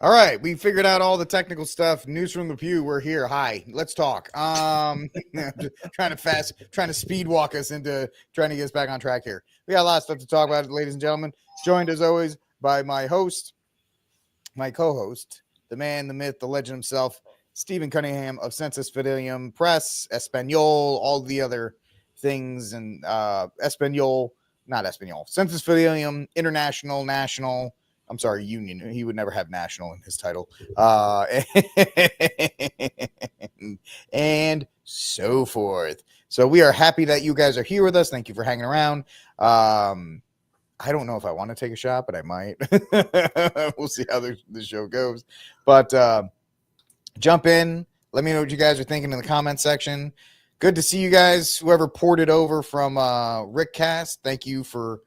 All right, we figured out all the technical stuff. News from the pew. We're here. Hi, let's talk. Trying to speed walk us into trying to get us back on track here. We got a lot of stuff to talk about, ladies and gentlemen. Joined as always by my host, my co-host, the man, the myth, the legend himself, Stephen Cunningham of Census Fidelium Press, Espanol, all the other things, and Espanol, not Espanol, Census Fidelium, International, National. I'm sorry, Union. He would never have national in his title. And so forth. So we are happy that you guys are here with us. Thank you for hanging around. I don't know if I want to take a shot, but I might. We'll see how the show goes. But jump in. Let me know what you guys are thinking in the comment section. Good to see you guys. Whoever ported over from Rickcast, thank you for...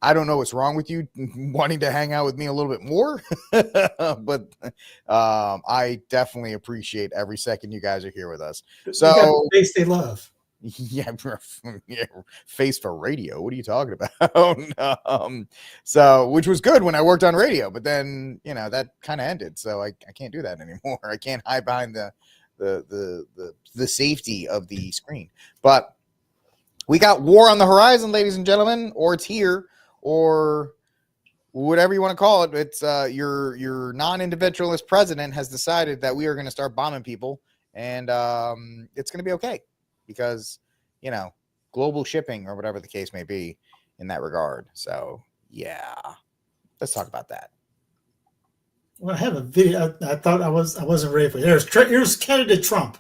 I don't know what's wrong with you wanting to hang out with me a little bit more, but I definitely appreciate every second you guys are here with us. So face they love. Yeah, face for radio. What are you talking about? So, which was good when I worked on radio, but then, that kind of ended. So I can't do that anymore. I can't hide behind the safety of the screen, but we got war on the horizon, ladies and gentlemen, or it's here, or whatever you want to call it. It's your non-individualist president has decided that we are going to start bombing people, and it's going to be okay because, global shipping or whatever the case may be in that regard. So, yeah, let's talk about that. Well, I have a video. I thought I wasn't ready for it. Here's candidate Trump.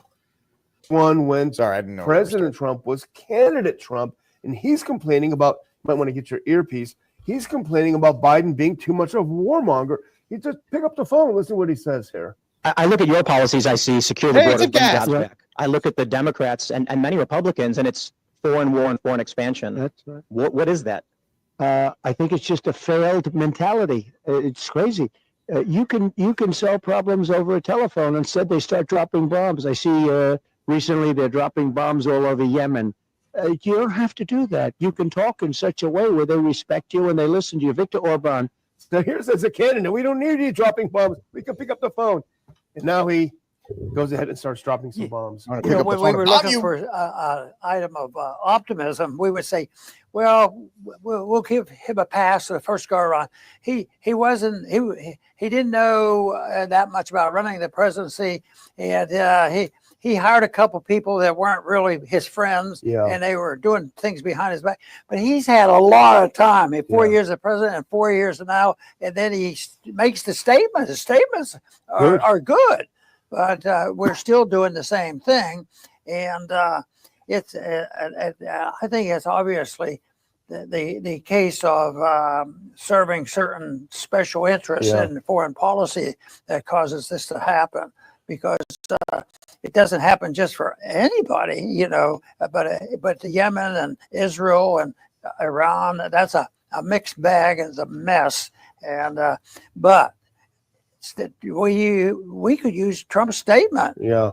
When Sorry, I didn't know President Trump was candidate Trump, and he's complaining about, you might want to get your earpiece, he's complaining about Biden being too much of a warmonger. You just pick up the phone and listen to what he says here. I look at your policies, I see secure the border, bring jobs back. I look at the Democrats and many Republicans, and it's foreign war and foreign expansion. That's right. What is that? I think it's just a failed mentality. It's crazy. You can solve problems over a telephone. Instead, they start dropping bombs. I see recently they're dropping bombs all over Yemen. You don't have to do that. You can talk in such a way where they respect you and they listen to you. Viktor Orban. So here's as a candidate, we don't need you dropping bombs. We can pick up the phone. And now he goes ahead and starts dropping some bombs. When we were looking for an item of optimism, we would say, well, we'll give him a pass for the first go around. He didn't know that much about running the presidency, and he hired a couple people that weren't really his friends, and they were doing things behind his back. But he's had a lot of time. 4 years as president and 4 years now, and then he makes the statements. The statements are good, but we're still doing the same thing. And it's I think it's obviously the case of serving certain special interests in foreign policy that causes this to happen, because it doesn't happen just for anybody, but Yemen and Israel and Iran, that's a mixed bag, it's a mess. And but we could use Trump's statement. Yeah.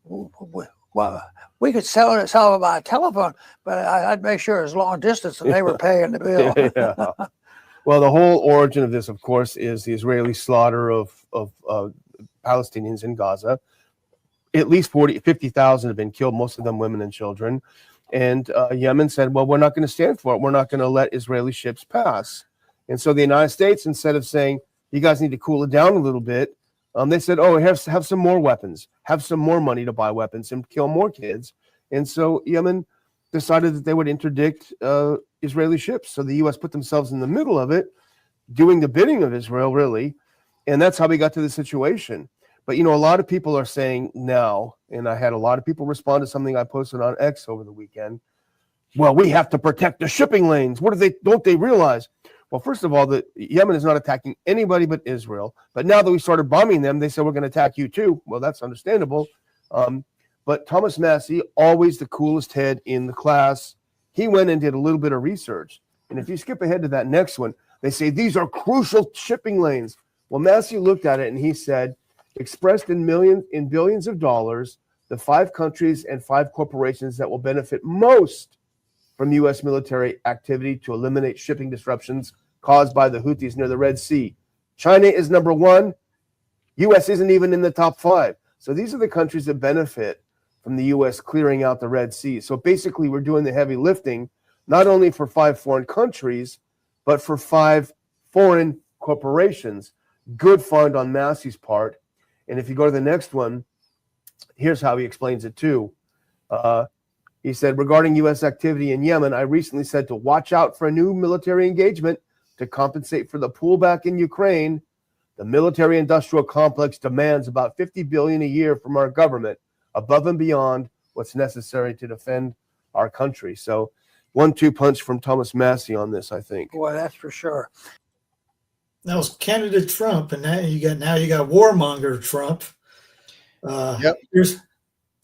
Well, we could sell it by telephone, but I'd make sure it was long distance and they were paying the bill. Well, the whole origin of this, of course, is the Israeli slaughter of Palestinians in Gaza. At least 50,000 have been killed, most of them women and children. And Yemen said, well, we're not going to stand for it. We're not going to let Israeli ships pass. And so the United States, instead of saying, you guys need to cool it down a little bit, they said, oh, have some more weapons, have some more money to buy weapons and kill more kids. And so Yemen decided that they would interdict Israeli ships. So the U.S. put themselves in the middle of it, doing the bidding of Israel, really. And that's how we got to the situation. But, a lot of people are saying now, and I had a lot of people respond to something I posted on X over the weekend. Well, we have to protect the shipping lanes. Don't they realize? Well, first of all, the Yemen is not attacking anybody but Israel. But now that we started bombing them, they said, we're going to attack you too. Well, that's understandable. But Thomas Massie, always the coolest head in the class, he went and did a little bit of research. And if you skip ahead to that next one, they say these are crucial shipping lanes. Well, Massie looked at it and he said, expressed in billions of dollars, the 5 countries and 5 corporations that will benefit most from U.S. military activity to eliminate shipping disruptions caused by the Houthis near the Red Sea. China is number 1, U.S. isn't even in the top 5. So these are the countries that benefit from the U.S. clearing out the Red Sea. So basically, we're doing the heavy lifting, not only for 5 foreign countries, but for 5 foreign corporations. Good find on Massey's part. And if you go to the next one, here's how he explains it too. He said, regarding U.S. activity in Yemen, I recently said to watch out for a new military engagement to compensate for the pullback in Ukraine. The military-industrial complex demands about $50 billion a year from our government, above and beyond what's necessary to defend our country. So 1-2 punch from Thomas Massey on this, I think. Boy, that's for sure. That was candidate Trump, and now you got warmonger Trump. Yep. Here's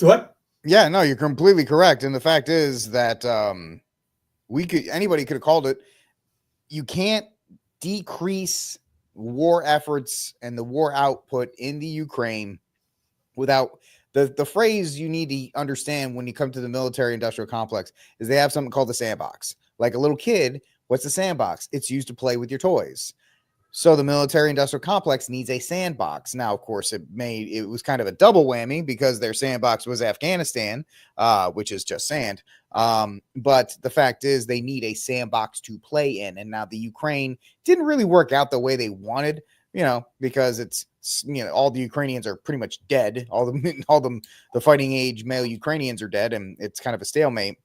what? Yeah, no, you're completely correct. And the fact is that anybody could have called it. You can't decrease war efforts and the war output in the Ukraine without the phrase you need to understand when you come to the military industrial complex is they have something called the sandbox. Like a little kid, what's the sandbox? It's used to play with your toys. So the military industrial complex needs a sandbox. Now, of course, it was kind of a double whammy because their sandbox was Afghanistan, which is just sand. But the fact is they need a sandbox to play in. And now the Ukraine didn't really work out the way they wanted, because it's, all the Ukrainians are pretty much dead. All the fighting age male Ukrainians are dead, and it's kind of a stalemate.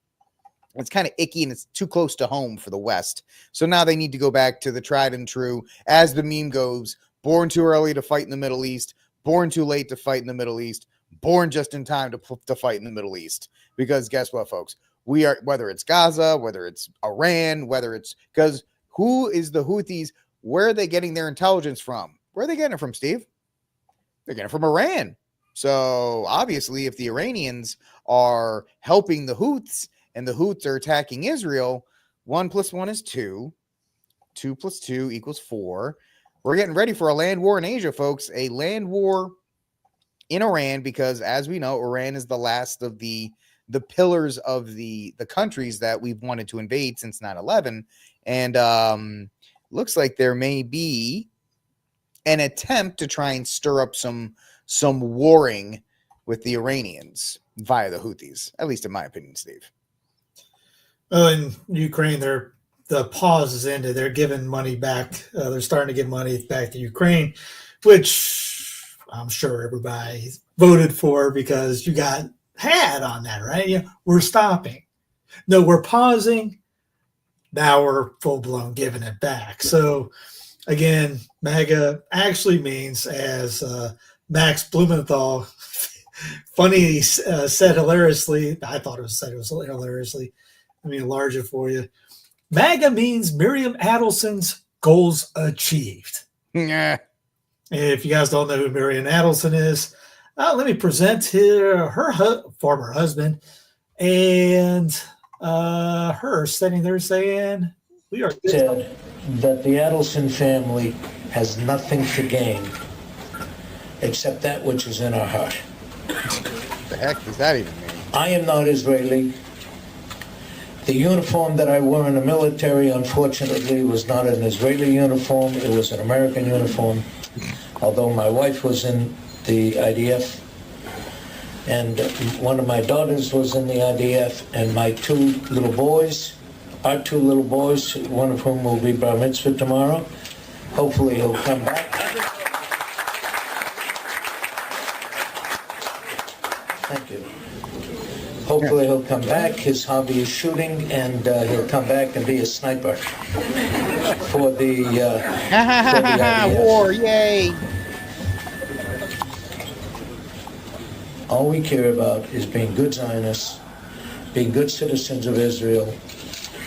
It's kind of icky and it's too close to home for the West. So now they need to go back to the tried and true, as the meme goes, born too early to fight in the Middle East, born too late to fight in the Middle East, born just in time to fight in the Middle East. Because guess what, folks? We are, whether it's Gaza, whether it's Iran, because who is the Houthis? Where are they getting their intelligence from? Where are they getting it from, Steve? They're getting it from Iran. So obviously, if the Iranians are helping the Houthis, and the Houthis are attacking Israel, 1 + 1 is 2. 2 + 2 = 4. We're getting ready for a land war in Asia, folks. A land war in Iran, because as we know, Iran is the last of the pillars of the countries that we've wanted to invade since 9/11. And looks like there may be an attempt to try and stir up some warring with the Iranians via the Houthis, at least in my opinion, Steve. Oh, in Ukraine, the pause is ended. They're giving money back. They're starting to give money back to Ukraine, which I'm sure everybody voted for because you got had on that, right? We're stopping. No, we're pausing. Now we're full-blown giving it back. So, again, MAGA actually means, as Max Blumenthal funny said hilariously, I thought it was said hilariously, let me enlarge it for you. MAGA means Miriam Adelson's goals achieved. Yeah. If you guys don't know who Miriam Adelson is, let me present her former husband and her standing there saying, "We are." Said that the Adelson family has nothing to gain except that which is in our heart. The heck does that even mean? I am not Israeli. The uniform that I wore in the military, unfortunately, was not an Israeli uniform. It was an American uniform. Although my wife was in the IDF, and one of my daughters was in the IDF, and my 2 little boys, our 2 little boys, one of whom will be bar mitzvah tomorrow. Hopefully he'll come back. Thank you. Hopefully he'll come back. His hobby is shooting, and he'll come back and be a sniper for the IDF. War, yay! All we care about is being good Zionists, being good citizens of Israel,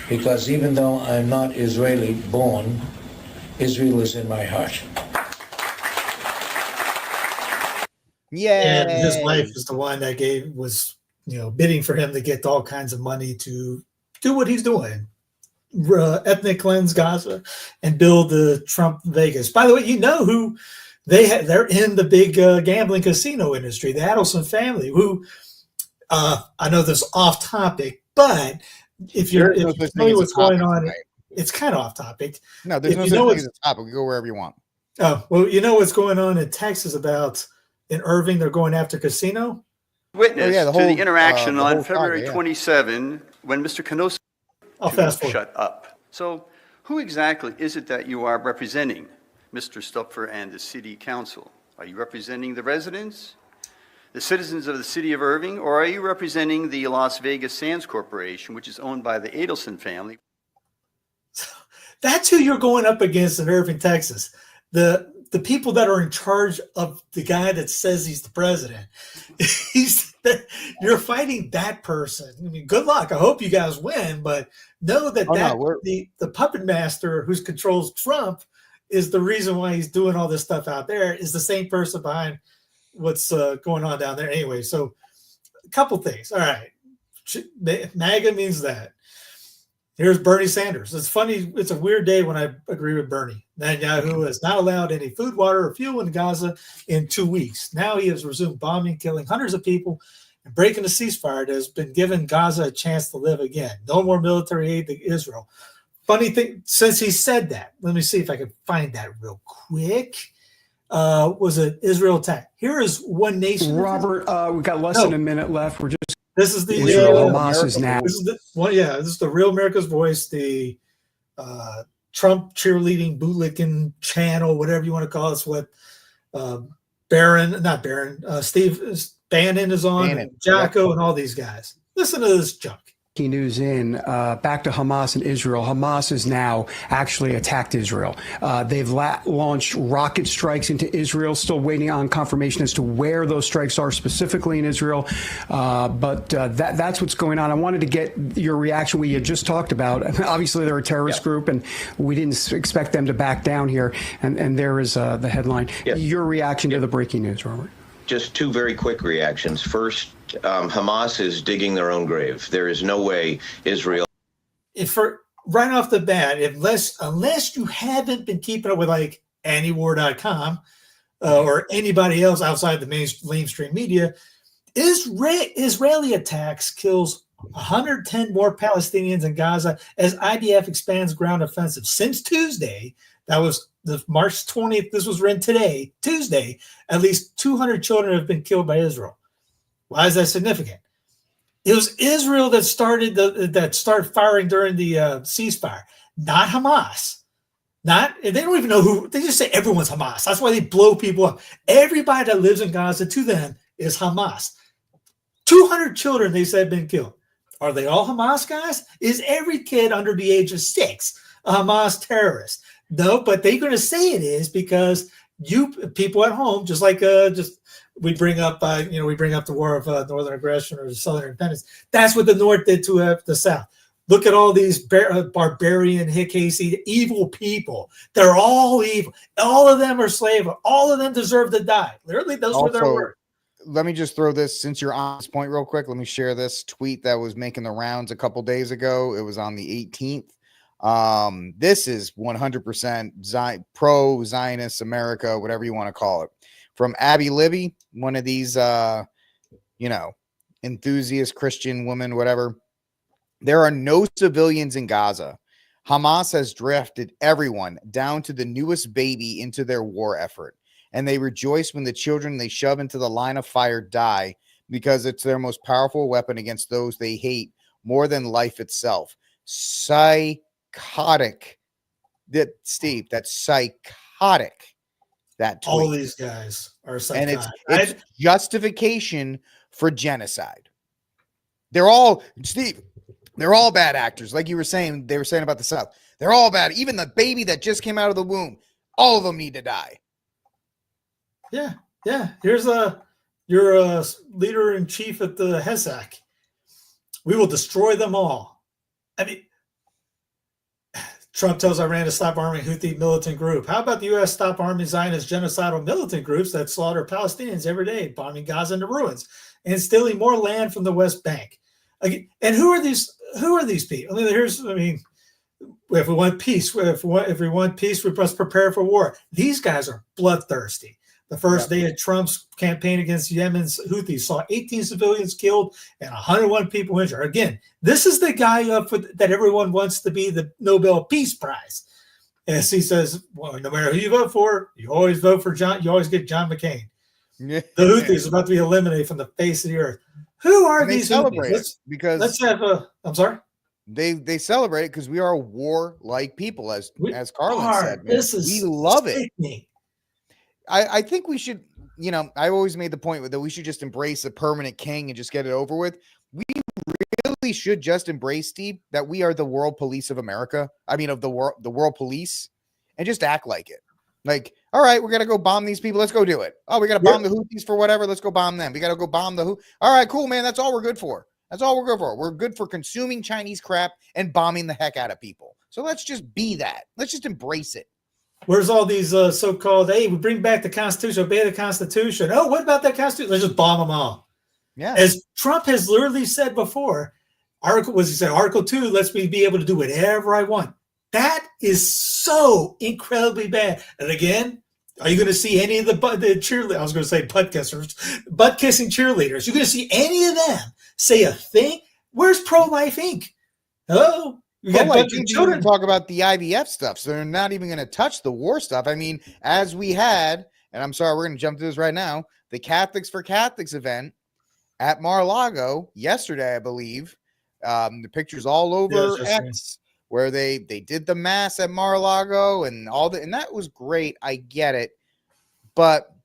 because even though I'm not Israeli born, Israel is in my heart. Yeah. And his wife is the one that was bidding for him to get all kinds of money to do what he's doing, ethnic cleanse Gaza and build the Trump Vegas. By the way, who they're in the big gambling casino industry, the Adelson family, who I know this is off topic, but if you know what's going on, it's kind of off topic. No, there's no such thing as a topic. We go wherever you want. Oh, well, you know what's going on in Texas about in Irving? They're going after casino. Witness the to whole, the interaction the on whole February saga, yeah. 27 when Mr. Canosa I'll fast forward. shut up. So who exactly is it that you are representing, Mr. Stupfer and the City Council? Are you representing the residents, the citizens of the city of Irving, or are you representing the Las Vegas Sands Corporation, which is owned by the Adelson family? That's who you're going up against in Irving, Texas. The people that are in charge of the guy that says he's the president. You're fighting that person. I mean, good luck. I hope you guys win, but know that the puppet master who controls Trump is the reason why he's doing all this stuff out there, is the same person behind what's going on down there. Anyway, so a couple things. All right. MAGA means that. Here's Bernie Sanders. It's funny. It's a weird day when I agree with Bernie. Netanyahu has not allowed any food, water, or fuel in Gaza in 2 weeks. Now he has resumed bombing, killing hundreds of people, and breaking the ceasefire that has been given Gaza a chance to live again. No more military aid to Israel. Funny thing, since he said that, let me see if I can find that real quick. Was an Israel attack. Here is One Nation. Robert, we've got less than a minute left. We're just This is the Hamas is now. This is the one. Yeah, this is the Real America's Voice, the Trump cheerleading bootlicking channel, whatever you want to call it. It's what Steve Bannon is on, and Jacko, and all these guys. Listen to this junk. News in back to Hamas and Israel. Hamas has now actually attacked Israel. They've launched rocket strikes into Israel, still waiting on confirmation as to where those strikes are specifically in Israel. But that's what's going on. I wanted to get your reaction. We had just talked about, obviously they're a terrorist group, and we didn't expect them to back down here. And there is the headline. Your reaction to the breaking news, Robert? Just two very quick reactions. First, Hamas is digging their own grave. There is no way Israel. Right off the bat, unless you haven't been keeping up with like antiwar.com or anybody else outside the mainstream media, Israeli attacks kills 110 more Palestinians in Gaza as IDF expands ground offensive. Since Tuesday, that was the March 20th, this was written today, Tuesday, at least 200 children have been killed by Israel. Why is that significant? It was Israel that started firing during the ceasefire, not Hamas. They don't even know who. They just say everyone's Hamas. That's why they blow people up. Everybody that lives in Gaza, to them, is Hamas. 200 children, they said, have been killed. Are they all Hamas guys? Is every kid under the age of 6 a Hamas terrorist? No, but they're going to say it is because you people at home, just like we bring up the war of northern aggression or southern independence. That's what the North did to the South. Look at all these barbarian, hick-hasty, evil people. They're all evil. All of them are slaves. All of them deserve to die. Literally, those were their words. Let me just throw this, since you're on this point real quick, let me share this tweet that was making the rounds a couple days ago. It was on the 18th. This is 100% pro-Zionist America, whatever you want to call it. From Abby Libby, one of these, enthusiast Christian women, whatever. There are no civilians in Gaza. Hamas has drafted everyone down to the newest baby into their war effort. And they rejoice when the children they shove into the line of fire die, because it's their most powerful weapon against those they hate more than life itself. Psychotic. That's psychotic. That tweet. All these guys are psychotic. And it's justification for genocide. They're all, Steve, they're all bad actors. Like you were saying, they were saying about the South. They're all bad. Even the baby that just came out of the womb, all of them need to die. Yeah. Here's your leader in chief at the HESAC. We will destroy them all. I mean, Trump tells Iran to stop arming Houthi militant group. How about the U.S. stop arming Zionist genocidal militant groups that slaughter Palestinians every day, bombing Gaza into ruins and stealing more land from the West Bank? And who are these people? If we want peace, if we want peace, we must prepare for war. These guys are bloodthirsty. The first day of Trump's campaign against Yemen's Houthis saw 18 civilians killed and 101 people injured. Again, this is the guy that everyone wants to be the Nobel Peace Prize. And he says, well, no matter who you vote for, you always vote for John. You always get John McCain. Yeah. The Houthis are about to be eliminated from the face of the earth. Who are these Houthis? Let's have a. I'm sorry. They celebrate it because we are war-like people, as Carlin said. We love it. I think we should. I always made the point that we should just embrace a permanent king and just get it over with. We really should just embrace, Steve, that we are the world police of America. I mean, of the world police, and just act like it. Like, all right, we're gonna go bomb these people. Let's go do it. Oh, we gotta bomb the Houthis for whatever. Let's go bomb them. We gotta go bomb the All right, cool, man. That's all we're good for. That's all we're good for. We're good for consuming Chinese crap and bombing the heck out of people. So let's just be that. Let's just embrace it. Where's all these so-called, hey, we bring back the Constitution, obey the Constitution. Oh, what about that Constitution? Let's just bomb them all. Yeah. As Trump has literally said before, Article 2 lets me be able to do whatever I want. That is so incredibly bad. And again, are you going to see any of the cheerleaders? I was going to say butt kissing cheerleaders. You're going to see any of them say a thing? Where's Pro-Life Inc.? Hello? You got children talk about the IVF stuff, so they're not even going to touch the war stuff. I mean, as we had, and I'm sorry, we're going to jump to this right now, the Catholics for Catholics event at Mar-a-Lago yesterday, I believe. The pictures all over X, where they did the mass at Mar-a-Lago and all that, and that was great. I get it, but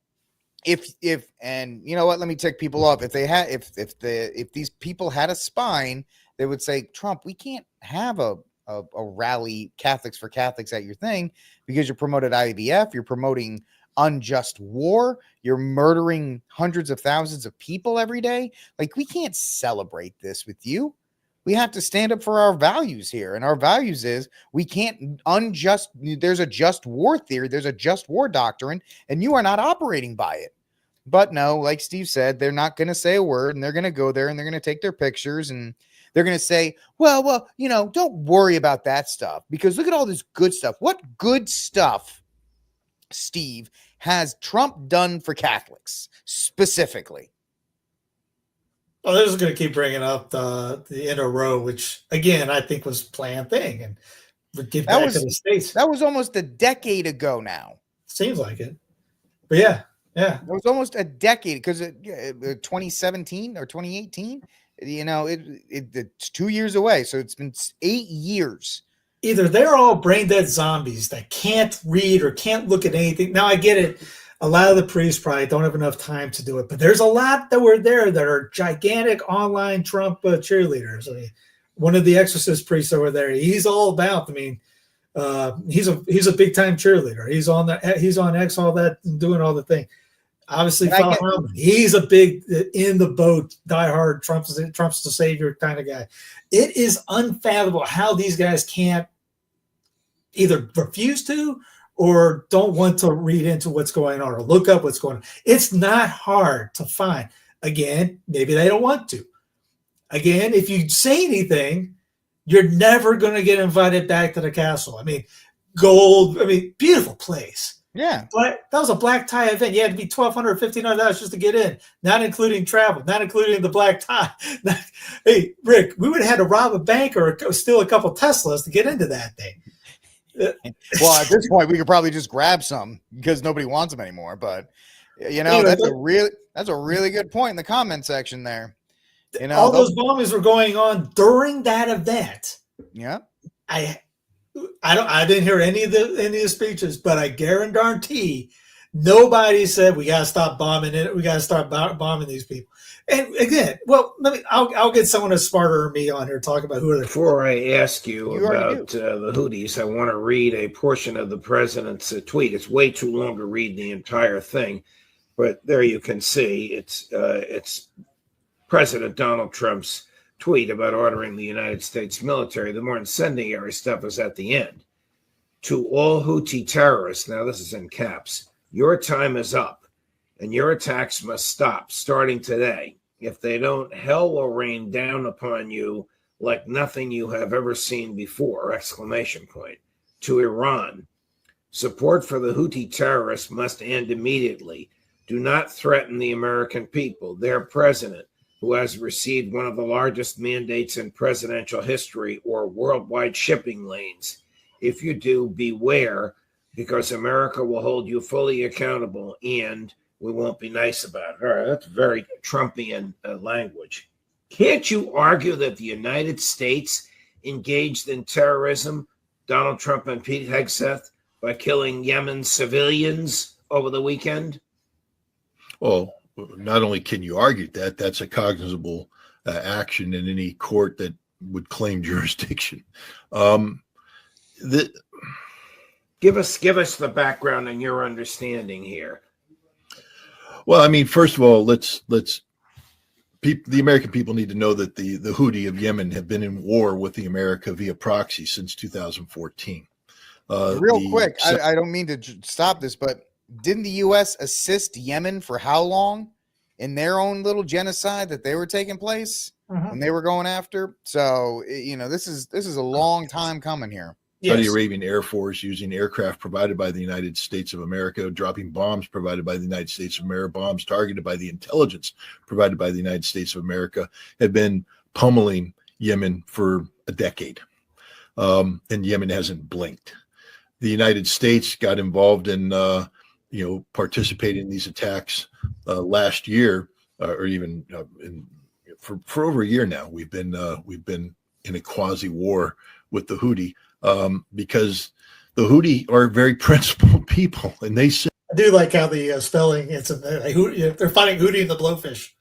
if and you know what, let me tick people off. If they had, if these people had a spine, they would say, Trump, we can't have a rally Catholics for Catholics at your thing because you're promoted IVF, you're promoting unjust war, you're murdering hundreds of thousands of people every day. Like, we can't celebrate this with you. We have to stand up for our values here. And our values is we can't there's a just war theory, there's a just war doctrine, and you are not operating by it. But no, like Steve said, they're not going to say a word, and they're going to go there and they're going to take their pictures and they're going to say, well, don't worry about that stuff because look at all this good stuff. What good stuff, Steve, has Trump done for Catholics specifically? Well, they're just going to keep bringing up the NRO, which again I think was a planned thing, and would get back to the States. That was almost a decade ago now. Seems like it, but yeah, it was almost a decade because 2017 or 2018. It's 2 years away, so it's been 8 years. Either they're all brain dead zombies that can't read or can't look at anything. Now I get it. A lot of the priests probably don't have enough time to do it, but there's a lot that were there that are gigantic online Trump cheerleaders. I mean, one of the exorcist priests over there, he's all about. I mean, he's a big time cheerleader. He's on X, all that, and doing all the thing. Obviously, he's a big in the boat, diehard Trump's the savior kind of guy. It is unfathomable how these guys can't either refuse to or don't want to read into what's going on or look up what's going on. It's not hard to find. Again, maybe they don't want to. Again, if you say anything, you're never going to get invited back to the castle. I mean, beautiful place. Yeah. But that was a black tie event. You had to be $1,200, $1,500 just to get in, not including travel, not including the black tie. Hey, Rick, we would have had to rob a bank or steal a couple Teslas to get into that thing. Well, at this point, we could probably just grab some because nobody wants them anymore. But that's a really good point in the comment section there. All those bombings were going on during that event. Yeah, I didn't hear any of the speeches, but I guarantee nobody said we got to stop bombing it. We got to start bombing these people. And again, well, I'll get someone that's smarter than me on here to talk about who are they. Before I ask you about the Houthis, I want to read a portion of the president's tweet. It's way too long to read the entire thing, but there you can see it's President Donald Trump's tweet about ordering the United States military. The more incendiary stuff is at the end. To all Houthi terrorists, now this is in caps, your time is up and your attacks must stop starting today. If they don't, hell will rain down upon you like nothing you have ever seen before! ! To Iran, support for the Houthi terrorists must end immediately. Do not threaten the American people. Their president, who has received one of the largest mandates in presidential history or worldwide shipping lanes, If you do, beware, because America will hold you fully accountable and we won't be nice about it. All right, that's very Trumpian language. Can't you argue that the United States engaged in terrorism, Donald Trump and Pete Hegseth, by killing Yemen civilians over the weekend? Well, not only can you argue that, that's a cognizable action in any court that would claim jurisdiction. Give us the background and your understanding here. Well, I mean, first of all, the American people need to know that the Houthi of Yemen have been in war with the America via proxy since 2014. Real quick, I don't mean to stop this, but didn't the U.S. assist Yemen for how long in their own little genocide that they were taking place when they were going after? So, this is a long time coming here. Saudi Arabian Air Force using aircraft provided by the United States of America, dropping bombs provided by the United States of America, bombs targeted by the intelligence provided by the United States of America, have been pummeling Yemen for a decade. And Yemen hasn't blinked. The United States got involved in, participating in these attacks last year, or even for over a year now. We've been in a quasi war with the Houthi. Because the Houthi are very principled people, and they say, I do like how the spelling, they're fighting Houthi and the blowfish.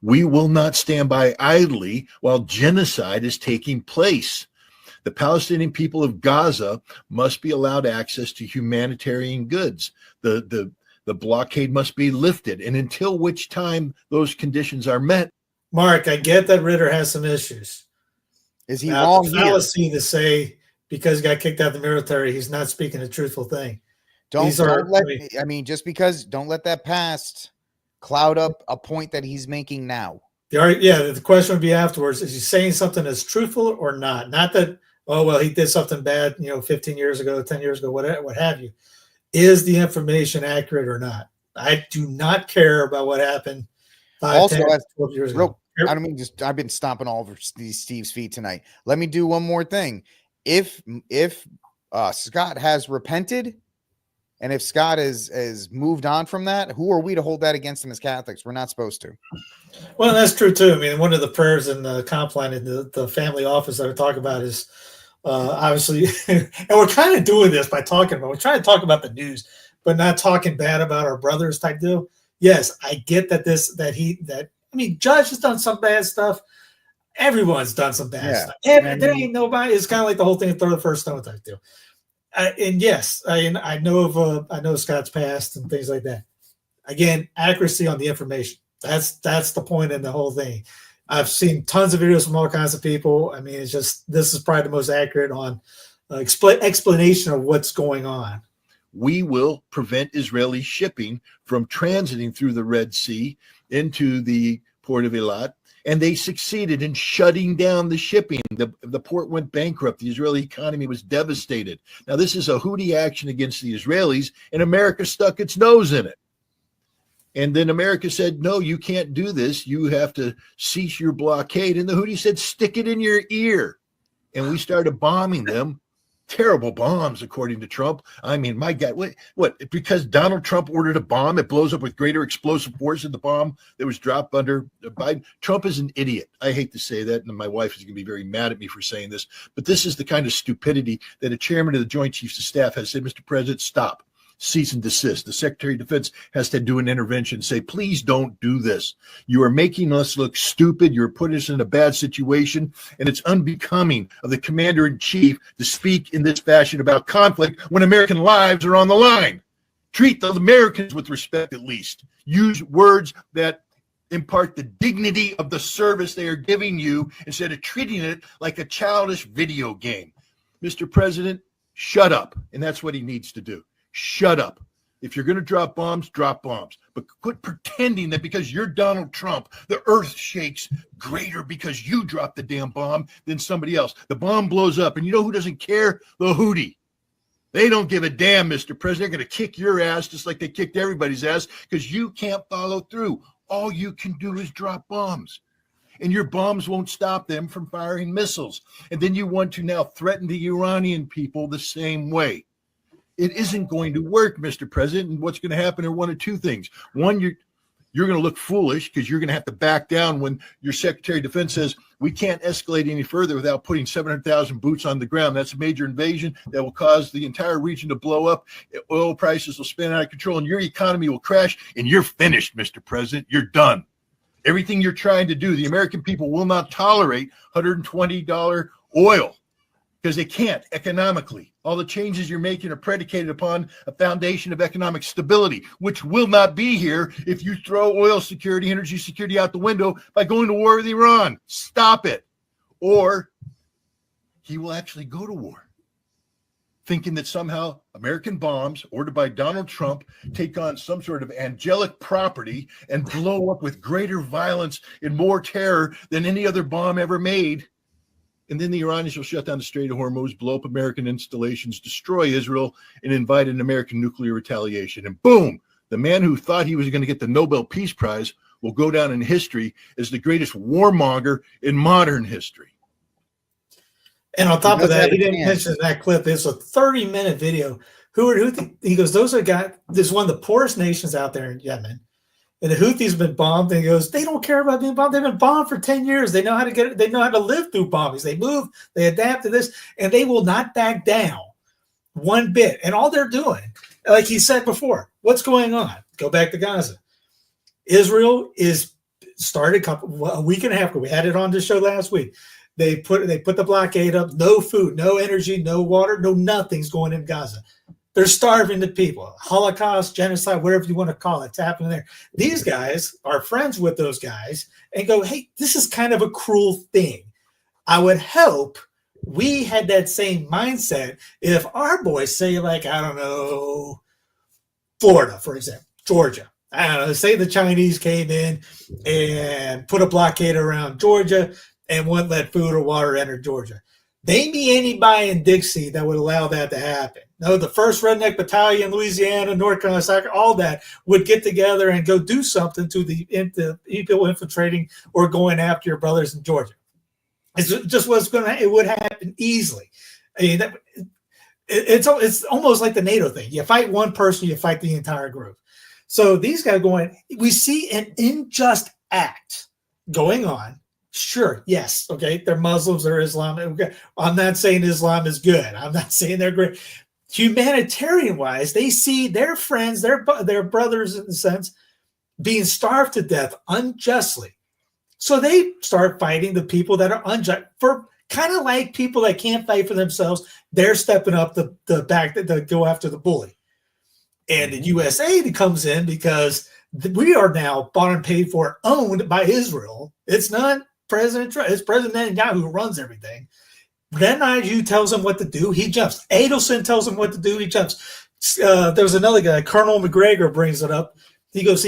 We will not stand by idly while genocide is taking place. The Palestinian people of Gaza must be allowed access to humanitarian goods. The blockade must be lifted, and until which time those conditions are met. Mark, I get that Ritter has some issues. Is he wrong here? Fallacy to say because he got kicked out of the military, he's not speaking a truthful thing. Don't just because don't let that past cloud up a point that he's making now. The question would be afterwards, is he saying something that's truthful or not? Not that, he did something bad, 15 years ago, 10 years ago, what have you. Is the information accurate or not? I do not care about what happened 5, 10, 12 years ago. I don't mean I've been stomping all over Steve's feet tonight. Let me do one more thing. If Scott has repented, and if Scott has moved on from that, who are we to hold that against him as Catholics? We're not supposed to. Well, that's true too. I mean, one of the prayers in the comp line in the family office that I talk about is obviously, and we're kind of doing this by we're trying to talk about the news, but not talking bad about our brothers type deal. Yes, I get that Judge has done some bad stuff. Everyone's done some bad stuff. There ain't nobody. It's kind of like the whole thing, throw the first stone type deal. And yes, I know Scott's past and things like that. Again, accuracy on the information. That's the point in the whole thing. I've seen tons of videos from all kinds of people. I mean, it's just this is probably the most accurate on explanation of what's going on. We will prevent Israeli shipping from transiting through the Red Sea into the port of Eilat. And they succeeded in shutting down the shipping. The port went bankrupt. The Israeli economy was devastated. Now, this is a Houthi action against the Israelis, and America stuck its nose in it. And then America said, no, you can't do this. You have to cease your blockade. And the Houthi said, stick it in your ear. And we started bombing them. Terrible bombs, according to Trump. I mean, my God, what? Because Donald Trump ordered a bomb, it blows up with greater explosive force than the bomb that was dropped under Biden. Trump is an idiot. I hate to say that, and my wife is going to be very mad at me for saying this, but this is the kind of stupidity that a chairman of the Joint Chiefs of Staff has said, Mr. President, stop. Cease and desist. The Secretary of Defense has to do an intervention and say, please don't do this. You are making us look stupid. You're putting us in a bad situation, and it's unbecoming of the Commander-in-Chief to speak in this fashion about conflict when American lives are on the line. Treat the Americans with respect at least. Use words that impart the dignity of the service they are giving you instead of treating it like a childish video game. Mr. President, shut up, and that's what he needs to do. Shut up. If you're going to drop bombs, but quit pretending that because you're Donald Trump, the earth shakes greater because you dropped the damn bomb than somebody else. The bomb blows up, and you know who doesn't care? The Houthi. They don't give a damn, Mr. President. They're going to kick your ass just like they kicked everybody's ass because you can't follow through. All you can do is drop bombs. and your bombs won't stop them from firing missiles. And then you want to now threaten the Iranian people the same way. It isn't going to work, Mr. President. And what's going to happen are one of two things. One, you're going to look foolish because you're going to have to back down when your Secretary of Defense says we can't escalate any further without putting 700,000 boots on the ground. That's a major invasion that will cause the entire region to blow up. Oil prices will spin out of control and your economy will crash, and you're finished, Mr. President. You're done. Everything you're trying to do, the American people will not tolerate $120 oil because they can't economically. All the changes you're making are predicated upon a foundation of economic stability, which will not be here if you throw oil security, energy security out the window by going to war with Iran. Stop it. Or he will actually go to war, thinking that somehow American bombs ordered by Donald Trump take on some sort of angelic property and blow up with greater violence and more terror than any other bomb ever made. And then the Iranians will shut down the Strait of Hormuz, blow up American installations, destroy Israel, and invite an American nuclear retaliation. And boom, the man who thought he was going to get the Nobel Peace Prize will go down in history as the greatest warmonger in modern history. And on top of that, he didn't mention that clip. It's a 30-minute video. He goes, those are guys, this is one of the poorest nations out there in Yemen. And the Houthis have been bombed, and he goes, they don't care about being bombed. They've been bombed for 10 years. They know how to get it. They know how to live through bombings. They move, they adapt to this, and they will not back down one bit. And all they're doing, like he said before, what's going on? Go back to Gaza. Israel is started a week and a half ago. We had it on the show last week. They put the blockade up, no food, no energy, no water, no nothing's going in Gaza. They're starving the people. Holocaust, genocide, whatever you want to call it, it's happening there. These guys are friends with those guys and go, hey, this is kind of a cruel thing. I would hope we had that same mindset if our boys say, like, I don't know, Florida, for example, Georgia. I don't know, say the Chinese came in and put a blockade around Georgia and wouldn't let food or water enter Georgia. They be anybody in Dixie that would allow that to happen. No, the 1st Redneck Battalion, Louisiana, North Carolina, all that would get together and go do something to the people infiltrating or going after your brothers in Georgia. It's just what's going to. It would happen easily. I mean, it's almost like the NATO thing. You fight one person, you fight the entire group. So these guys going. We see an unjust act going on. Sure, yes, okay, they're Muslims, they're Islam. Okay. I'm not saying Islam is good. I'm not saying they're great. Humanitarian-wise, they see their friends, their brothers in a sense, being starved to death unjustly. So they start fighting the people that are unjust. For kind of like people that can't fight for themselves, they're stepping up the back to go after the bully. And the USA comes in because we are now bought and paid for, owned by Israel. It's not President Trump. It's President Netanyahu who runs everything. Netanyahu tells him what to do. He jumps. Adelson tells him what to do. He jumps. There's another guy, Colonel McGregor, brings it up. He goes,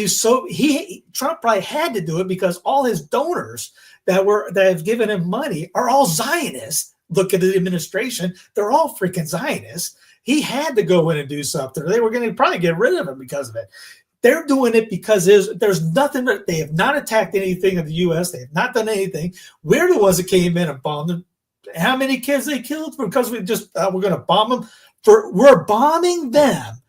Trump probably had to do it because all his donors that have given him money are all Zionists. Look at the administration; they're all freaking Zionists. He had to go in and do something. They were going to probably get rid of him because of it. They're doing it because there's nothing. They have not attacked anything in the U.S. They have not done anything. We're the ones that came in and bombed them. How many kids they killed? Because we're going to bomb them. We're bombing them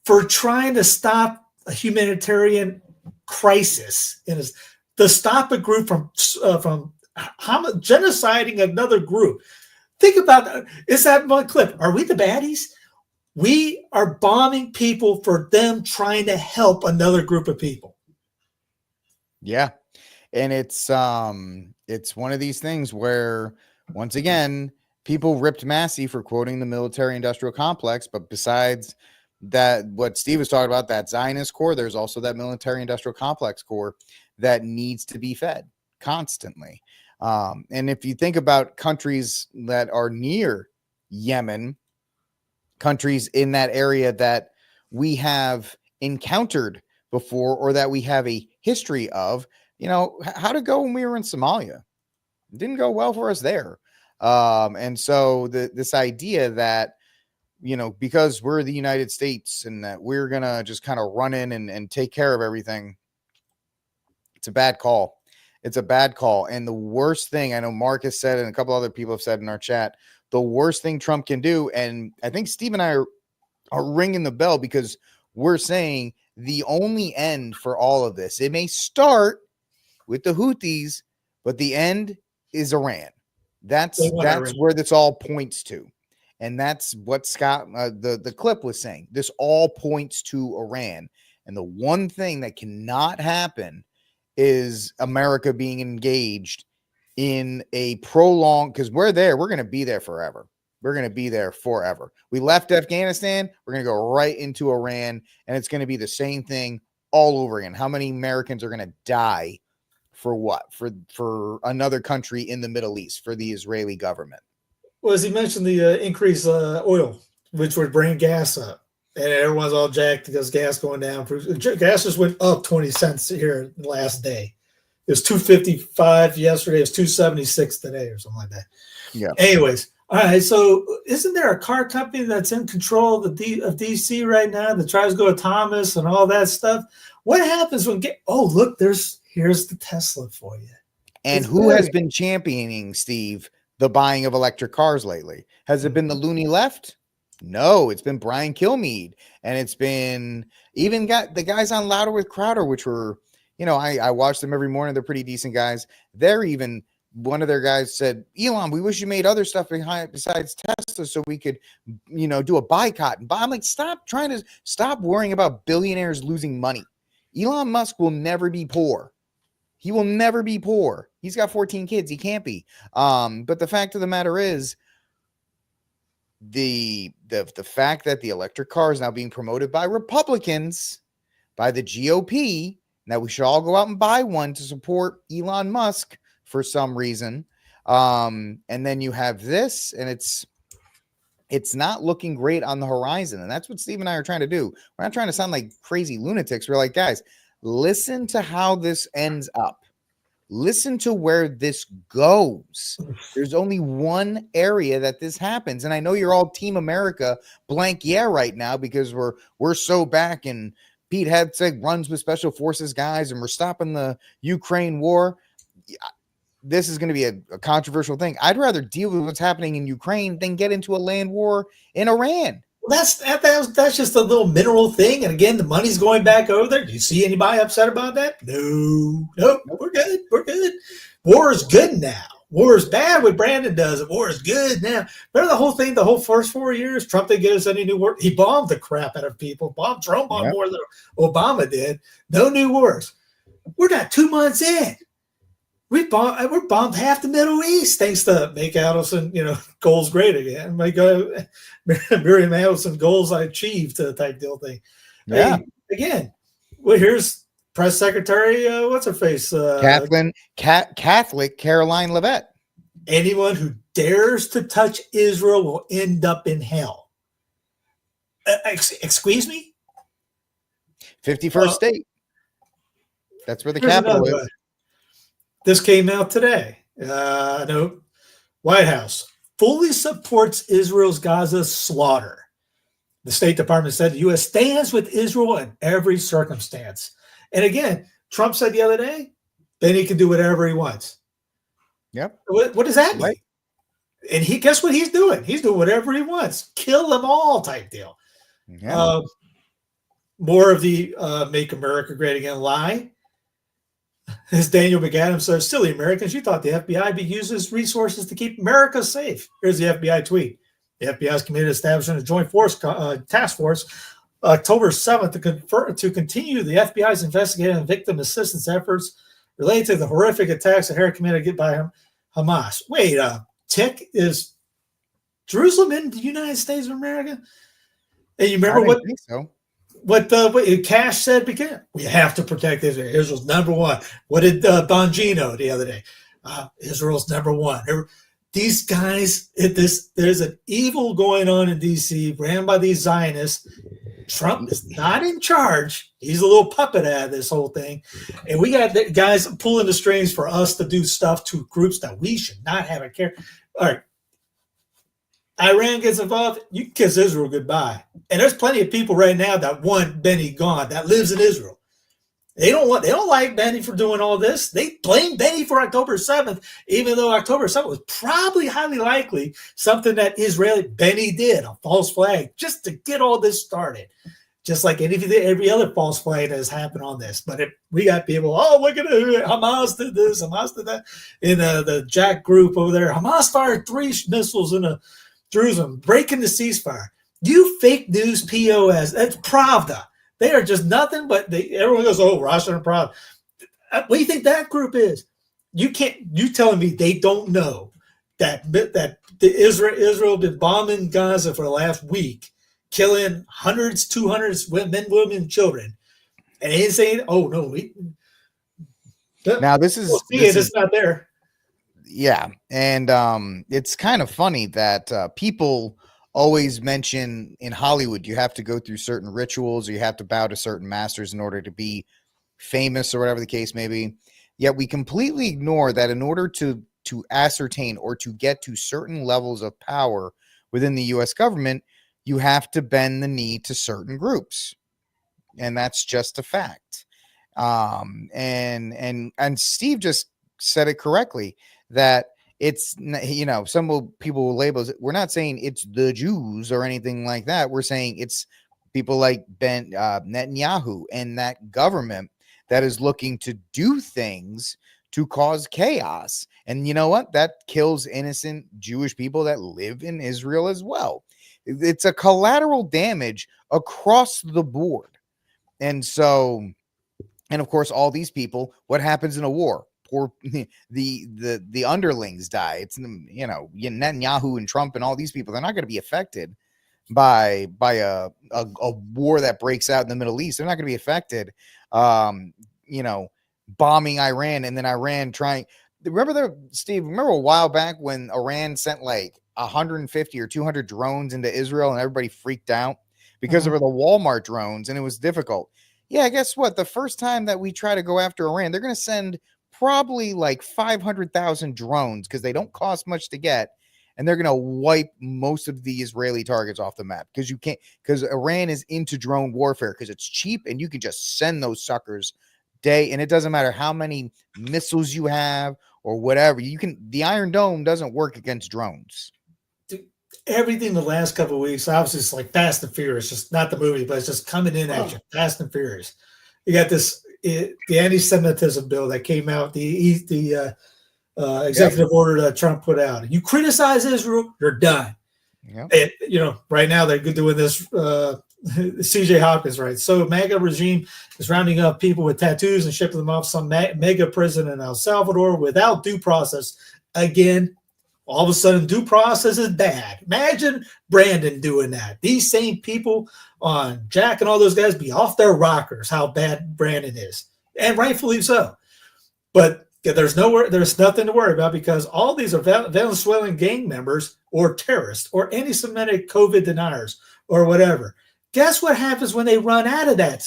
for trying to stop a humanitarian crisis to stop a group from genociding another group. Think about that. It's that one clip. Are we the baddies? We are bombing people for them trying to help another group of people. Yeah. And it's one of these things where, once again, people ripped Massey for quoting the military-industrial complex. But besides that, what Steve was talking about, that Zionist core, there's also that military-industrial complex core that needs to be fed constantly. And if you think about countries that are near Yemen, countries in that area that we have encountered before or that we have a history of, how'd it go when we were in Somalia? It didn't go well for us there. And so this idea that, because we're the United States and that we're going to just kind of run in and take care of everything, it's a bad call. It's a bad call. And the worst thing, I know Marcus said, and a couple other people have said in our chat, the worst thing Trump can do, and I think Steve and I are ringing the bell because we're saying the only end for all of this, it may start with the Houthis, but the end is Iran. That's where this all points to. And that's what Scott, the clip was saying. This all points to Iran. And the one thing that cannot happen is America being engaged in a prolonged, because we're going to be there forever. We're going to be there forever. We left Afghanistan. We're going to go right into Iran, and it's going to be the same thing all over again. How many Americans are going to die for what? For another country in the Middle East, for the Israeli government? Well, as he mentioned, the increased oil, which would bring gas up. And everyone's all jacked because gas going down. Gas just went up 20 cents here the last day. It was $2.55 yesterday. It was $2.76 today or something like that. Yeah. Anyways, all right. So isn't there a car company that's in control of DC right now that tries to go to Thomas and all that stuff? What happens when look, here's the Tesla for you. And who has been championing, Steve, the buying of electric cars lately? Has it been the loony left? No, it's been Brian Kilmeade, and it's been even got the guys on Louder with Crowder, which were, I watch them every morning. They're pretty decent guys. They're even, one of their guys said, Elon, we wish you made other stuff besides Tesla so we could, do a boycott. And I'm like, stop worrying about billionaires losing money. Elon Musk will never be poor. He will never be poor. He's got 14 kids. He can't be. But the fact of the matter is, the fact that the electric car is now being promoted by Republicans, by the GOP, that we should all go out and buy one to support Elon Musk for some reason. And then you have this, and it's not looking great on the horizon. And that's what Steve and I are trying to do. We're not trying to sound like crazy lunatics. We're like, guys, listen to how this ends up. Listen to where this goes. There's only one area that this happens. And I know you're all Team America blank yeah right now because we're so back, and Pete Hegseth runs with special forces guys, and we're stopping the Ukraine war. This is going to be a controversial thing. I'd rather deal with what's happening in Ukraine than get into a land war in Iran. Well, that's just a little mineral thing. And again, the money's going back over there. Do you see anybody upset about that? No, we're good. We're good. War is good now. War is bad what Brandon does. War is good now. Remember the whole thing, the whole first 4 years, Trump didn't get us any new war. He bombed the crap out of people. Trump bombed more than Obama did. No new wars. We're not 2 months in. We're bombed half the Middle East thanks to Make Adelson, goals great again. Miriam Adelson goals I achieved type deal thing. Yeah. Hey, again, well, here's Press Secretary, what's her face? Catholic Caroline Leavitt. Anyone who dares to touch Israel will end up in hell. Excuse me? 51st state. That's where the capital is. This came out today. No, White House fully supports Israel's Gaza slaughter. The State Department said the U.S. stands with Israel in every circumstance. And again, Trump said the other day, then he can do whatever he wants. Yep. What does that mean? Right. And guess what he's doing? He's doing whatever he wants. Kill them all type deal. Yeah. More of the Make America Great Again lie. As Daniel McAdams says, silly Americans, you thought the FBI be uses resources to keep America safe. Here's the FBI tweet. The FBI is committed to establishing a joint task force October 7th to continue the FBI's investigating and victim assistance efforts related to the horrific attacks that Harry committed by Hamas. Wait, Tick, is Jerusalem in the United States of America? And you remember what? Think so. What Cash said began? We have to protect Israel. Israel's number one. What did Bongino the other day? Israel's number one. These guys, there's an evil going on in D.C. ran by these Zionists. Trump is not in charge. He's a little puppet out of this whole thing. And we got the guys pulling the strings for us to do stuff to groups that we should not have a care. All right. Iran gets involved, you can kiss Israel goodbye. And there's plenty of people right now that want Benny gone, that lives in Israel. They don't like Benny for doing all this. They blame Benny for October 7th, even though October 7th was probably highly likely something that Benny did, a false flag, just to get all this started. Just like every other false flag that has happened on this. But we got people, look at it, Hamas did this, Hamas did that. In the Jack group over there, Hamas fired 3 missiles into Jerusalem, breaking the ceasefire. You fake news POS, that's Pravda. They are just nothing but everyone goes, Russia and Pravda. What do you think that group is? You telling me they don't know that Israel been bombing Gaza for the last week, killing hundreds, 200s, men, women, and children, and they ain't saying, no, now this is it's not there. Yeah, and it's kind of funny that people always mention in Hollywood you have to go through certain rituals or you have to bow to certain masters in order to be famous or whatever the case may be. Yet we completely ignore that in order to ascertain or to get to certain levels of power within the U.S. government, you have to bend the knee to certain groups. And that's just a fact. And Steve just said it correctly, that it's, some people will label it. We're not saying it's the Jews or anything like that. We're saying it's people like Netanyahu and that government that is looking to do things to cause chaos. And you know what? That kills innocent Jewish people that live in Israel as well. It's a collateral damage across the board. And so, and of course, all these people, what happens in a war? Poor the underlings die. It's, Netanyahu and Trump and all these people, they're not going to be affected by a war that breaks out in the Middle East. They're not going to be affected, bombing Iran and then Iran trying. Remember a while back when Iran sent like 150 or 200 drones into Israel and everybody freaked out because of the Walmart drones and it was difficult. Yeah, guess what? The first time that we try to go after Iran, they're going to send probably like 500,000 drones because they don't cost much to get. And they're going to wipe most of the Israeli targets off the map because Iran is into drone warfare because it's cheap and you can just send those suckers and it doesn't matter how many missiles you have or whatever. The Iron Dome doesn't work against drones. Everything the last couple of weeks, obviously, it's like Fast and Furious, just not the movie, but it's just coming in at you. Fast and Furious. You got the anti-Semitism bill that came out, the executive order that Trump put out. You criticize Israel, you're done. Yep. Right now they're doing this. CJ Hopkins, right? So MAGA regime is rounding up people with tattoos and shipping them off some mega prison in El Salvador without due process. Again, all of a sudden, due process is bad. Imagine Brandon doing that. These same people on Jack and all those guys be off their rockers, how bad Brandon is. And rightfully so. But there's nothing to worry about because all these are Venezuelan gang members or terrorists or anti-Semitic COVID deniers or whatever. Guess what happens when they run out of that?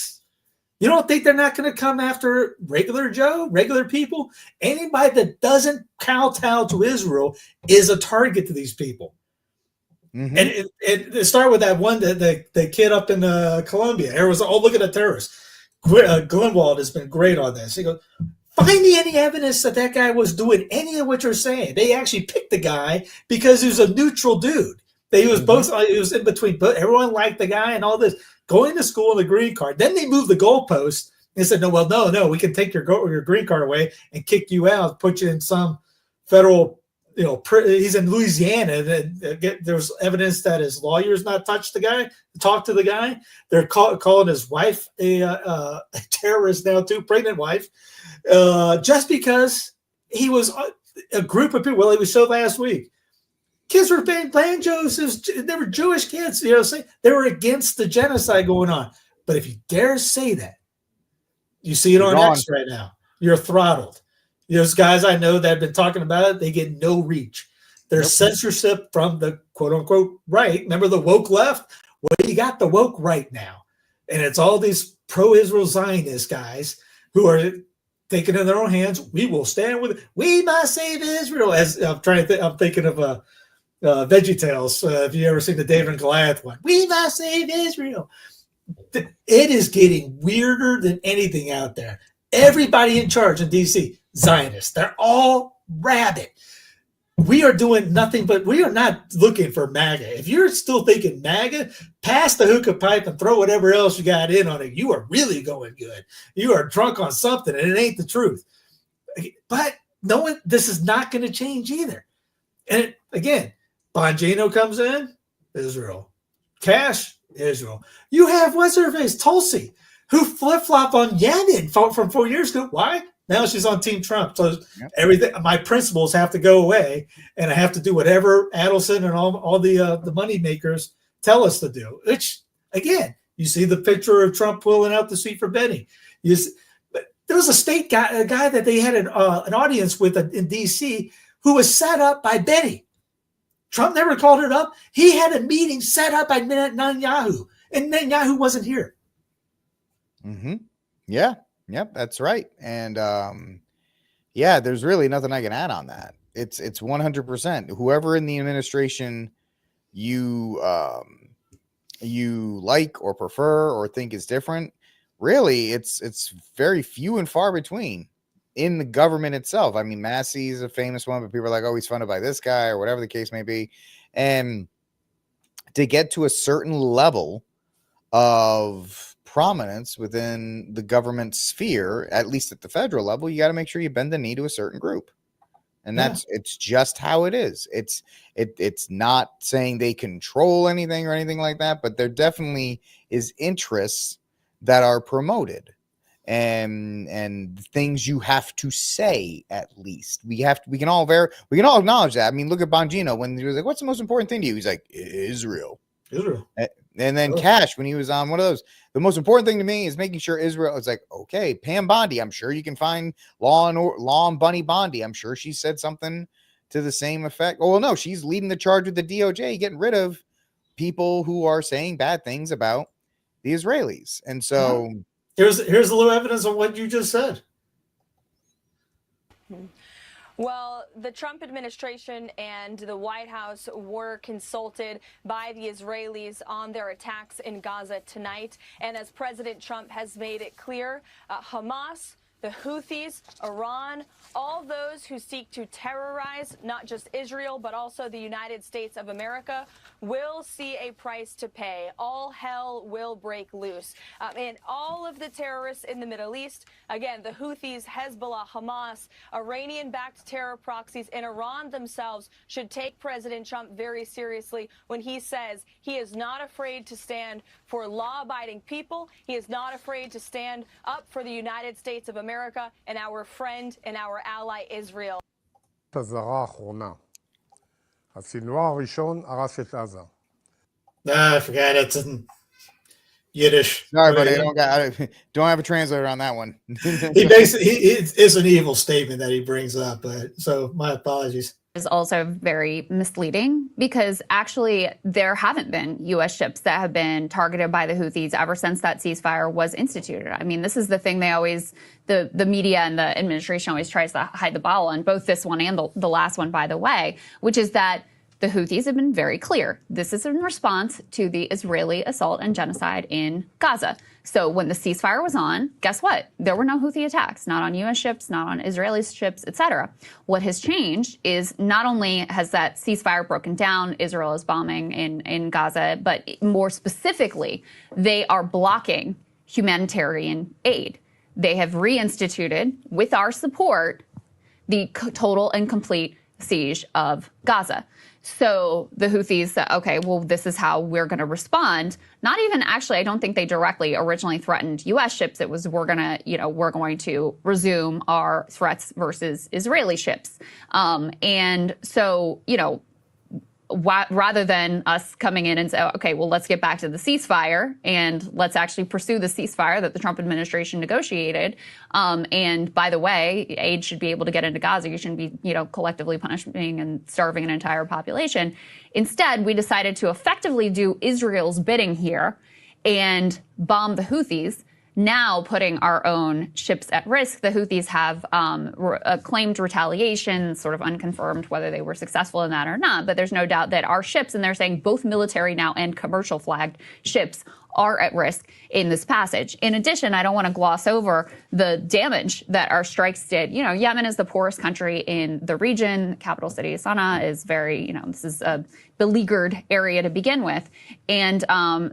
You don't think they're not going to come after regular Joe, regular people? Anybody that doesn't kowtow to Israel is a target to these people. Mm-hmm. And it started with that one, the kid up in Colombia. Everyone was, look at the terrorist. Glenwald has been great on this. He goes, find me any evidence that guy was doing any of what you're saying. They actually picked the guy because he was a neutral dude. He was both. It was in between. But everyone liked the guy and all this. Going to school and the green card. Then they moved the goalpost and said, no, we can take your green card away and kick you out, put you in some federal. He's in Louisiana. There's evidence that his lawyers not touched the guy, talked to the guy. They're calling his wife a terrorist now too, pregnant wife, just because he was a group of people. Well, he was shown last week. Kids were playing banjos. They were Jewish kids. They were against the genocide going on. But if you dare say that, you see it on X right now. You're throttled. There's guys I know that have been talking about it. They get no reach. There's censorship from the quote unquote right. Remember the woke left? Well, you got the woke right now. And it's all these pro-Israel Zionist guys who are taking in their own hands. We will stand with it. We must save Israel. As I'm thinking of VeggieTales. If you ever seen the David and Goliath one, we must save Israel. it is getting weirder than anything out there. Everybody in charge in D.C., Zionists, they're all rabid. We are doing nothing, but we are not looking for MAGA. If you're still thinking MAGA, pass the hookah pipe and throw whatever else you got in on it. You are really going good. You are drunk on something, and it ain't the truth. But no one, this is not going to change either. And again, Bongino comes in, Israel. Cash, Israel. You have, what's her face, Tulsi, who flip-flop on Yemen from 4 years ago. Why? Now she's on Team Trump. So everything, my principles have to go away, and I have to do whatever Adelson and all the money makers tell us to do. Which, again, you see the picture of Trump pulling out the seat for Benny. There was a guy that they had an audience with in D.C. who was set up by Benny. Trump never called it up. He had a meeting set up by Netanyahu, and Netanyahu wasn't here. Mm-hmm. Yeah. Yep, that's right. And there's really nothing I can add on that. It's 100%. Whoever in the administration you like or prefer or think is different, really, it's very few and far between in the government itself. I mean, Massey is a famous one, but people are like, oh, he's funded by this guy or whatever the case may be. And to get to a certain level of prominence within the government sphere, at least at the federal level, you got to make sure you bend the knee to a certain group. And it's just how it is. It's not saying they control anything or anything like that, but there definitely is interests that are promoted and things you have to say. At least we can all acknowledge that. I mean, look at Bongino when he was like, what's the most important thing to you? He's like, Israel. And then Cash, when he was on one of those, the most important thing to me is making sure Israel. It's like, okay, Pam Bondi, I'm sure you can find Law and Bunny Bondi. I'm sure she said something to the same effect. Oh, well, no, she's leading the charge with the DOJ, getting rid of people who are saying bad things about the Israelis. And so here's a little evidence of what you just said. Well, the Trump administration and the White House were consulted by the Israelis on their attacks in Gaza tonight. And as President Trump has made it clear, Hamas, the Houthis, Iran, all those who seek to terrorize not just Israel, but also the United States of America will see a price to pay. All hell will break loose. And all of the terrorists in the Middle East, again, the Houthis, Hezbollah, Hamas, Iranian-backed terror proxies, and Iran themselves should take President Trump very seriously when he says he is not afraid to stand for law-abiding people. He is not afraid to stand up for the United States of America and our friend and our ally Israel. I forgot it's in Yiddish. Sorry, but I don't have a translator on that one. It's an evil statement that he brings up, but so my apologies. Is also very misleading because actually there haven't been U.S. ships that have been targeted by the Houthis ever since that ceasefire was instituted. I mean, this is the thing the media and the administration always tries to hide the ball on, both this one and the last one, by the way, which is that the Houthis have been very clear. This is in response to the Israeli assault and genocide in Gaza. So when the ceasefire was on, guess what? There were no Houthi attacks, not on U.S. ships, not on Israeli ships, etc. What has changed is not only has that ceasefire broken down, Israel is bombing in Gaza, but more specifically, they are blocking humanitarian aid. They have reinstituted, with our support, the total and complete siege of Gaza. So the Houthis said, okay, well, this is how we're going to respond. Not even actually, I don't think they directly originally threatened U.S. ships. It was we're going to resume our threats versus Israeli ships. And so, rather than us coming in and say, okay, well, let's get back to the ceasefire and let's actually pursue the ceasefire that the Trump administration negotiated. And by the way, aid should be able to get into Gaza. You shouldn't be, collectively punishing and starving an entire population. Instead, we decided to effectively do Israel's bidding here and bomb the Houthis, now putting our own ships at risk. The Houthis have claimed retaliation, sort of unconfirmed whether they were successful in that or not. But there's no doubt that our ships, and they're saying both military now and commercial flagged ships, are at risk in this passage. In addition, I don't want to gloss over the damage that our strikes did. You know, Yemen is the poorest country in the region. Capital city Sana'a is very, you know, this is a beleaguered area to begin with. And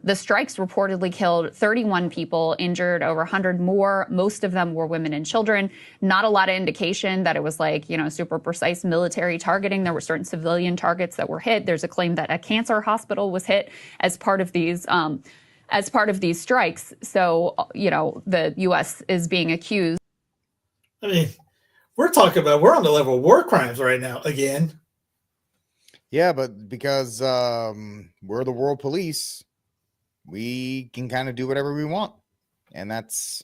the strikes reportedly killed 31 people, injured over 100 more. Most of them were women and children. Not a lot of indication that it was like, you know, super precise military targeting. There were certain civilian targets that were hit. There's a claim that a cancer hospital was hit as part of these strikes. So, you know, the U.S. is being accused. I mean, we're on the level of war crimes right now again. Yeah, but because we're the world police, we can kind of do whatever we want, and that's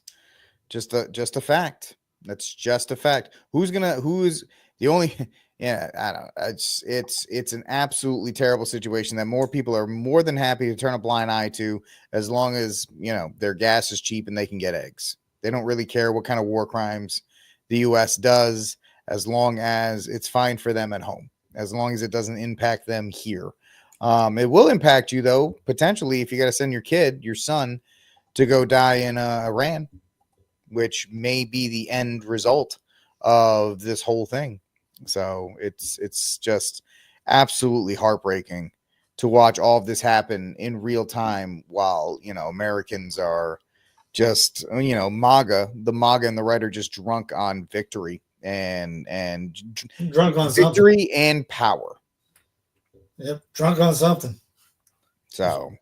just a fact. That's just a fact. Who's the only? Yeah, I don't know. It's an absolutely terrible situation that more people are more than happy to turn a blind eye to, as long as, you know, their gas is cheap and they can get eggs. They don't really care what kind of war crimes the U.S. does, as long as it's fine for them at home, as long as it doesn't impact them here. It will impact you, though, potentially, if you got to send your son, to go die in Iran, which may be the end result of this whole thing. So it's just absolutely heartbreaking to watch all of this happen in real time, while, you know, Americans are just, you know, the MAGA and the right are just drunk on victory and drunk on victory something. And power. Yep, drunk on something. So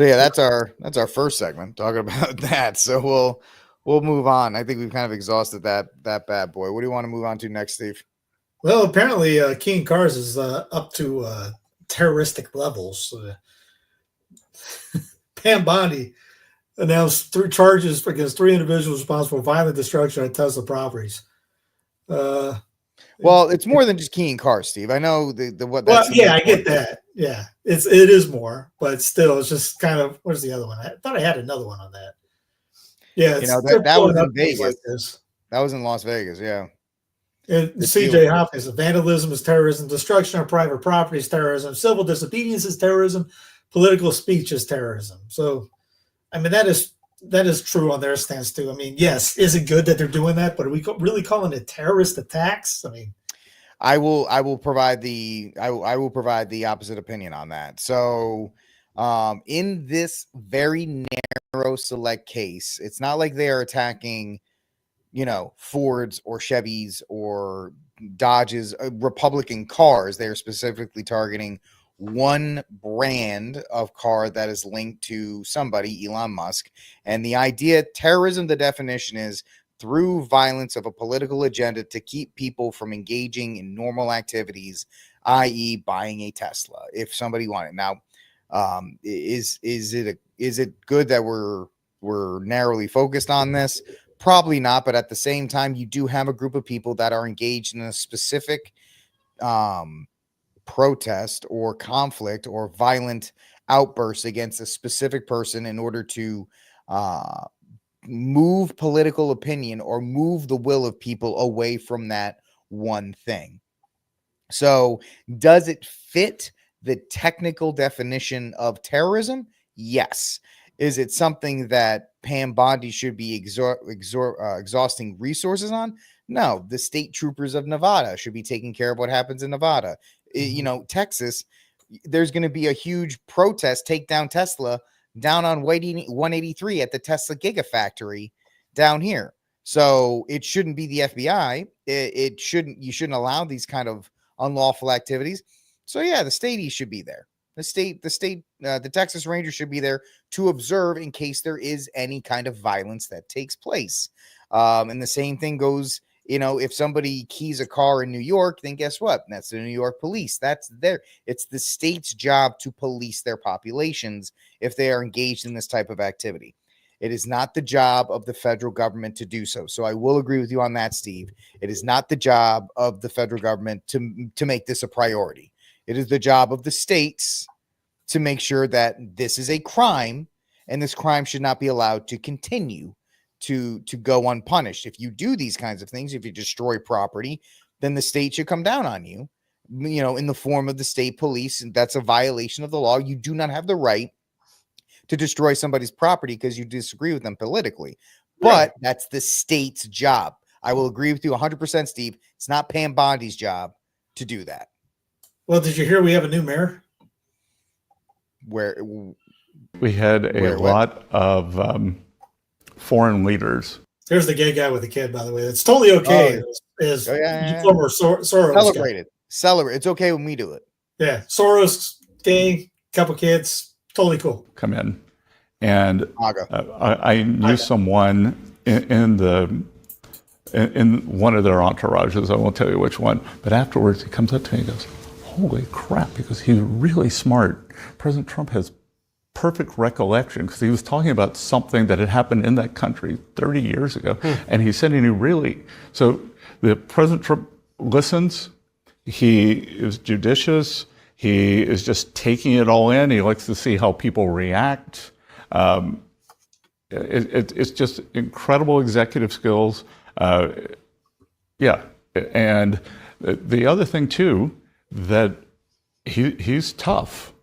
yeah, that's our first segment talking about that. So we'll move on. I think we've kind of exhausted that bad boy. What do you want to move on to next, Steve? Well, apparently, King Cars is up to terroristic levels. Pam Bondi announced 3 charges against 3 individuals responsible for violent destruction of Tesla properties. Well, it's more than just keying cars, Steve. I know I get that. Yeah, it is more, but still, it's just kind of, where's the other one? I thought I had another one on that. Yeah, you know, that was in Vegas. Like that was in Las Vegas. Yeah. And CJ Hopkins, vandalism is terrorism, destruction of private property is terrorism, civil disobedience is terrorism, political speech is terrorism. So, I mean, that is true on their stance too. I mean, yes, is it good that they're doing that? But are we really calling it terrorist attacks? I mean, I will provide the opposite opinion on that. So, in this very narrow select case, it's not like they are attacking, you know, Fords or Chevys or Dodges, Republican cars. They are specifically targeting one brand of car that is linked to somebody, Elon Musk. And the idea, terrorism, the definition is through violence of a political agenda to keep people from engaging in normal activities, i.e. buying a Tesla, if somebody wanted. Now, is it good that we're narrowly focused on this? Probably not, but at the same time, you do have a group of people that are engaged in a specific protest or conflict or violent outburst against a specific person in order to move political opinion or move the will of people away from that one thing. So, does it fit the technical definition of terrorism? Yes. Is it something that Pam Bondi should be exhausting resources on? No, the state troopers of Nevada should be taking care of what happens in Nevada. You know, Texas, there's going to be a huge protest, take down Tesla down on 183 at the Tesla Gigafactory down here. So it shouldn't be the FBI. You shouldn't allow these kind of unlawful activities. So yeah, the statey should be there. The Texas Rangers should be there to observe in case there is any kind of violence that takes place. And the same thing goes, you know, if somebody keys a car in New York, then guess what? That's the New York police. It's the state's job to police their populations if they are engaged in this type of activity. It is not the job of the federal government to do so. So I will agree with you on that, Steve. It is not the job of the federal government to make this a priority. It is the job of the states to make sure that this is a crime, and this crime should not be allowed to continue to go unpunished. If you do these kinds of things, if you destroy property, then the state should come down on you, you know, in the form of the state police, and that's a violation of the law. You do not have the right to destroy somebody's property because you disagree with them politically. But that's the state's job. I will agree with you 100%, Steve. It's not Pam Bondi's job to do that. Well, did you hear we have a new mayor? Where we had a lot of foreign leaders. There's the gay guy with the kid, by the way. It's totally okay. Former Soros celebrated. Celebrate. It's okay when we do it. Yeah, Soros, gay, couple kids, totally cool. Come in, and I knew someone in one of their entourages. I won't tell you which one, but afterwards he comes up to me and goes, "Holy crap!" Because he's really smart. President Trump has perfect recollection because he was talking about something that had happened in that country 30 years ago. And he said, so the President Trump listens, he is judicious, he is just taking it all in, he likes to see how people react. It's just incredible executive skills. And the other thing too, that he's tough.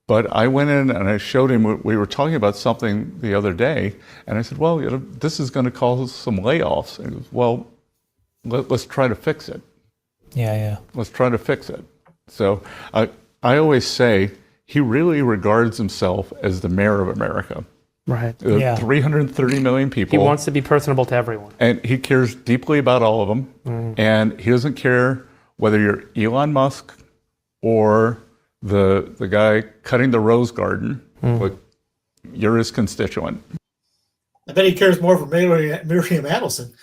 But I went in and I showed him, we were talking about something the other day, and I said, well, this is going to cause some layoffs. And he goes, well, let's try to fix it. Yeah. Let's try to fix it. So I always say he really regards himself as the mayor of America. Right. 330 million people. He wants to be personable to everyone. And he cares deeply about all of them. And he doesn't care whether you're Elon Musk or the guy cutting the rose garden, but you're his constituent. I bet he cares more for Miriam Adelson.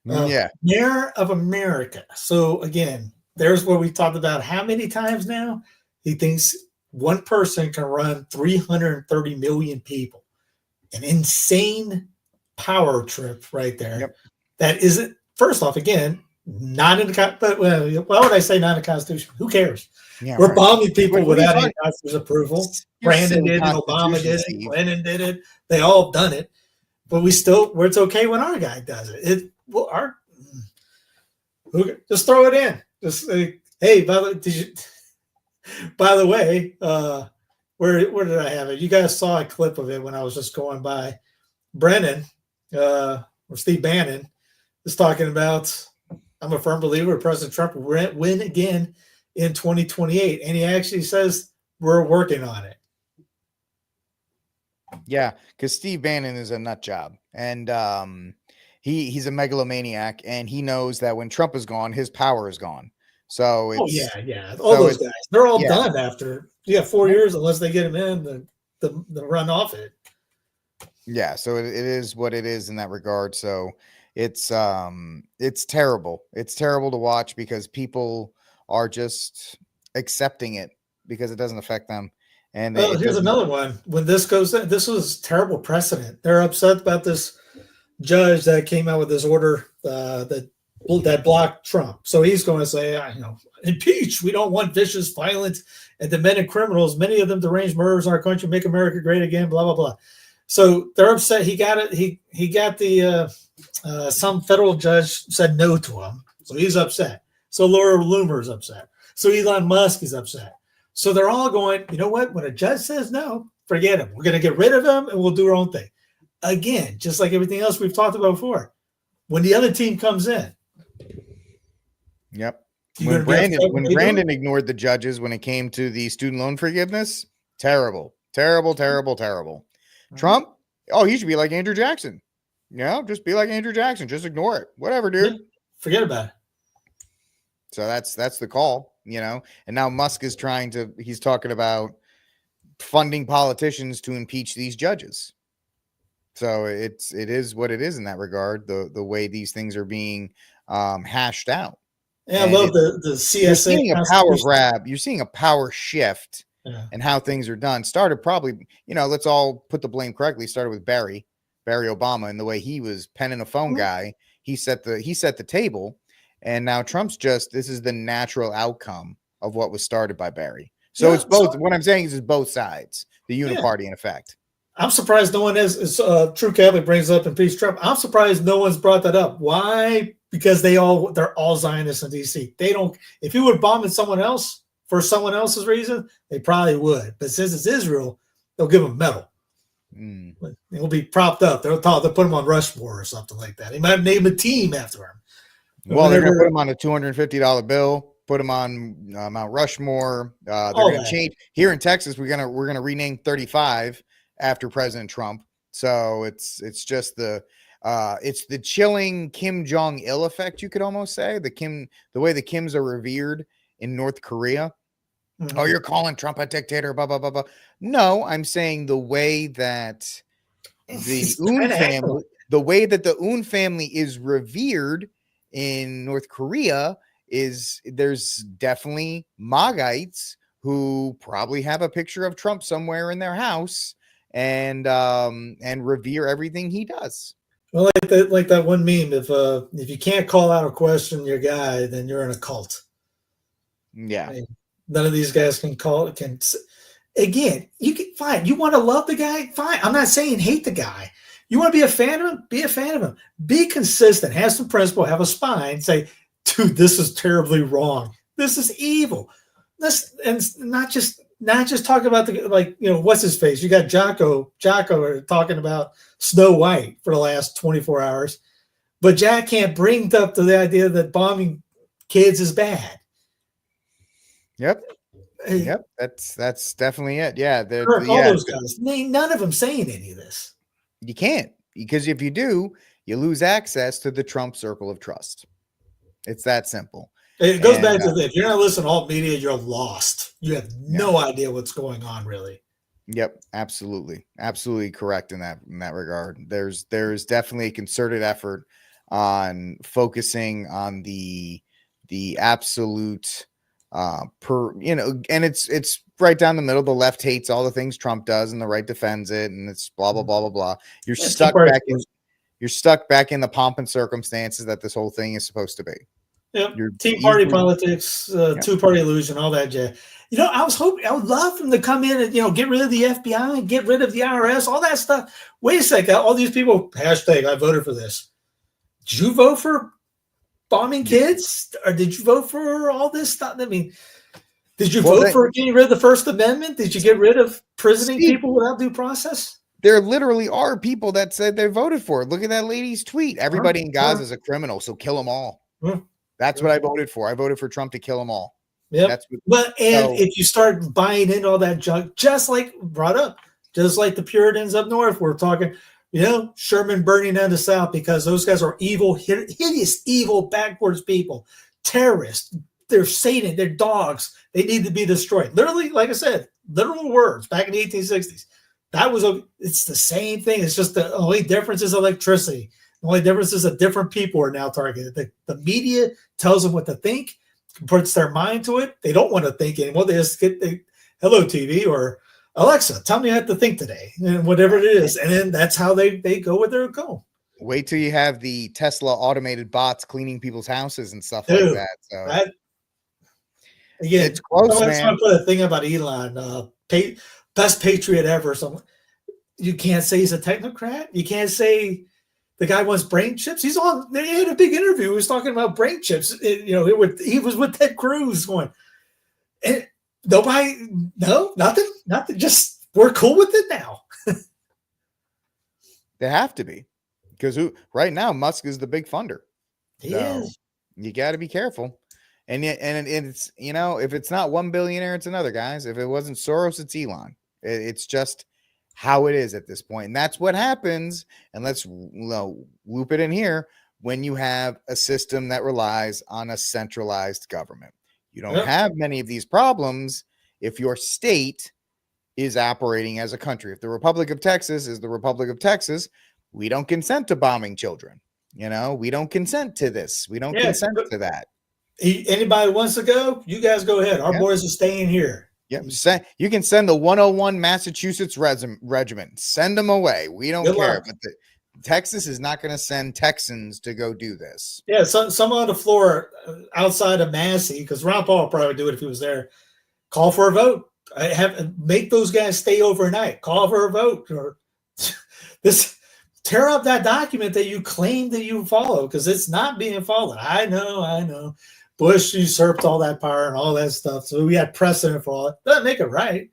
Mayor of America. So again, there's what we talked about how many times now. He thinks one person can run 330 million people. An insane power trip right there. That isn't, first off, again, not in the, but why would I say not in the Constitution? Who cares? We're bombing people without any Constitution's approval. Brandon did it, Obama did it, Clinton did it. They all have done it, but where it's okay when our guy does it. Just throw it in. Just hey, by the way, where did I have it? You guys saw a clip of it when I was just going by. Brennan or Steve Bannon is talking about, I'm a firm believer President Trump will win again in 2028. And he actually says we're working on it. Yeah, because Steve Bannon is a nut job. And he's a megalomaniac. And he knows that when Trump is gone, his power is gone. So it's, all those guys. They're all done after 4 years unless they get him in the run off it. Yeah, so it is what it is in that regard. So it's terrible. It's terrible to watch because people are just accepting it because it doesn't affect them. And here's another one. When this goes in, this was terrible precedent. They're upset about this judge that came out with this order that blocked Trump. So he's going to say, impeach. We don't want vicious, violent, and demented criminals. Many of them deranged murderers in our country. Make America great again. Blah blah blah. So they're upset. He got it. He got the some federal judge said no to him. So he's upset. So Laura Loomer is upset. So Elon Musk is upset. So they're all going, you know what? When a judge says no, forget him. We're going to get rid of him and we'll do our own thing. Again, just like everything else we've talked about before. When the other team comes in. Yep. When Brandon ignored the judges when it came to the student loan forgiveness, terrible. Trump, he should be like Andrew Jackson. Just be like Andrew Jackson. Just ignore it. Whatever, dude. Forget about it. So that's the call, And now Musk is he's talking about funding politicians to impeach these judges. So it is what it is in that regard, the way these things are being hashed out. Yeah, I love the CSA. You're seeing a power grab. You're seeing a power shift and how things are done. Started probably, let's all put the blame correctly. Started with Barry Obama, and the way he was penning a phone guy. He set the table, and now Trump's this is the natural outcome of what was started by Barry. So it's both. What I'm saying is both sides, the uniparty in effect. I'm surprised no one has. True Catholic brings up impeach Trump. I'm surprised no one's brought that up. Why? Because they're all Zionists in DC. They don't. If you would bomb someone else for someone else's reason, they probably would. But since it's Israel, they'll give them a medal. He'll be propped up. They'll put him on Rushmore or something like that. He might name a team after him. Well, they're going to put him on a $250 bill. Put him on Mount Rushmore. They're going to change here in Texas. We're gonna rename 35 after President Trump. So it's just the chilling Kim Jong-il effect, you could almost say. The way the Kims are revered in North Korea. Mm-hmm. Oh, you're calling Trump a dictator, blah, blah, blah, blah. No, I'm saying the way that the Un family is revered in North Korea is there's definitely MAGAites who probably have a picture of Trump somewhere in their house and revere everything he does. Well, like that one meme, if you can't call out or question your guy, then you're in a cult. Yeah. I mean, none of these guys can again, you can fine. You want to love the guy? Fine. I'm not saying hate the guy. You want to be a fan of him? Be a fan of him. Be consistent, have some principle, have a spine, say, dude, this is terribly wrong. This is evil. And not just talk about what's his face? You got Jocko talking about Snow White for the last 24 hours. But Jack can't bring up to the idea that bombing kids is bad. Yep. That's definitely it. Yeah. All those guys. None of them saying any of this. You can't, because if you do, you lose access to the Trump circle of trust. It's that simple. It goes back to if you're not listening to alt media, you're lost. You have no idea what's going on, really. Yep, absolutely correct in that regard. There's definitely a concerted effort on focusing on the absolute and it's right down the middle. The left hates all the things Trump does, and the right defends it, and it's blah blah blah blah blah. You're stuck back in the pomp and circumstances that this whole thing is supposed to be. Yep. Tea party politics, two-party illusion, all that jazz. I would love them to come in and get rid of the FBI and get rid of the IRS, all that stuff. Wait a second, all these people hashtag I voted for this. Did you vote for bombing kids, or did you vote for all this stuff? I mean, did you vote for getting rid of the First Amendment? Did you get rid of prisoning people without due process? There literally are people that said they voted for it. Look at that lady's tweet. Everybody in Gaza is a criminal, so kill them all. That's what I voted for. I voted for Trump to kill them all. Yeah. If you start buying into all that junk, just like the Puritans up north, we're talking, Sherman burning down the South because those guys are evil, hideous, evil, backwards people, terrorists. They're Satan. They're dogs. They need to be destroyed. Literally, like I said, literal words back in the 1860s. It's the same thing. It's just the only difference is electricity. The only difference is that different people are now targeted. The media tells them what to think, puts their mind to it. They don't want to think anymore. They just get hello TV or Alexa, tell me how to think today, and whatever it is. And then that's how they go where they're going. Wait till you have the Tesla automated bots cleaning people's houses and stuff like that. So again, it's close, man. Someone put a thing about Elon, best patriot ever. So you can't say he's a technocrat. You can't say the guy wants brain chips. They had a big interview. He was talking about brain chips. He was with Ted Cruz going, and nothing. Just we're cool with it now. They have to be, because right now Musk is the big funder. He is. You got to be careful, and it's if it's not one billionaire, it's another, guys. If it wasn't Soros, it's Elon. It's just how it is at this point. And that's what happens. And let's loop it in here when you have a system that relies on a centralized government. You don't have many of these problems if your state is operating as a country. If the Republic of Texas is the Republic of Texas, we don't consent to bombing children. We don't consent to this. We don't consent to that. Anybody wants to go, you guys go ahead. Our boys are staying here. Yep. You can send the 101 Massachusetts regiment. Send them away. We don't care. But Texas is not going to send Texans to go do this. Yeah, some on the floor outside of Massey, because Ron Paul would probably do it if he was there. Call for a vote. Make those guys stay overnight. Call for a vote. Or tear up that document that you claim that you follow, because it's not being followed. I know. Bush usurped all that power and all that stuff. So we had precedent for all it. Doesn't make it right.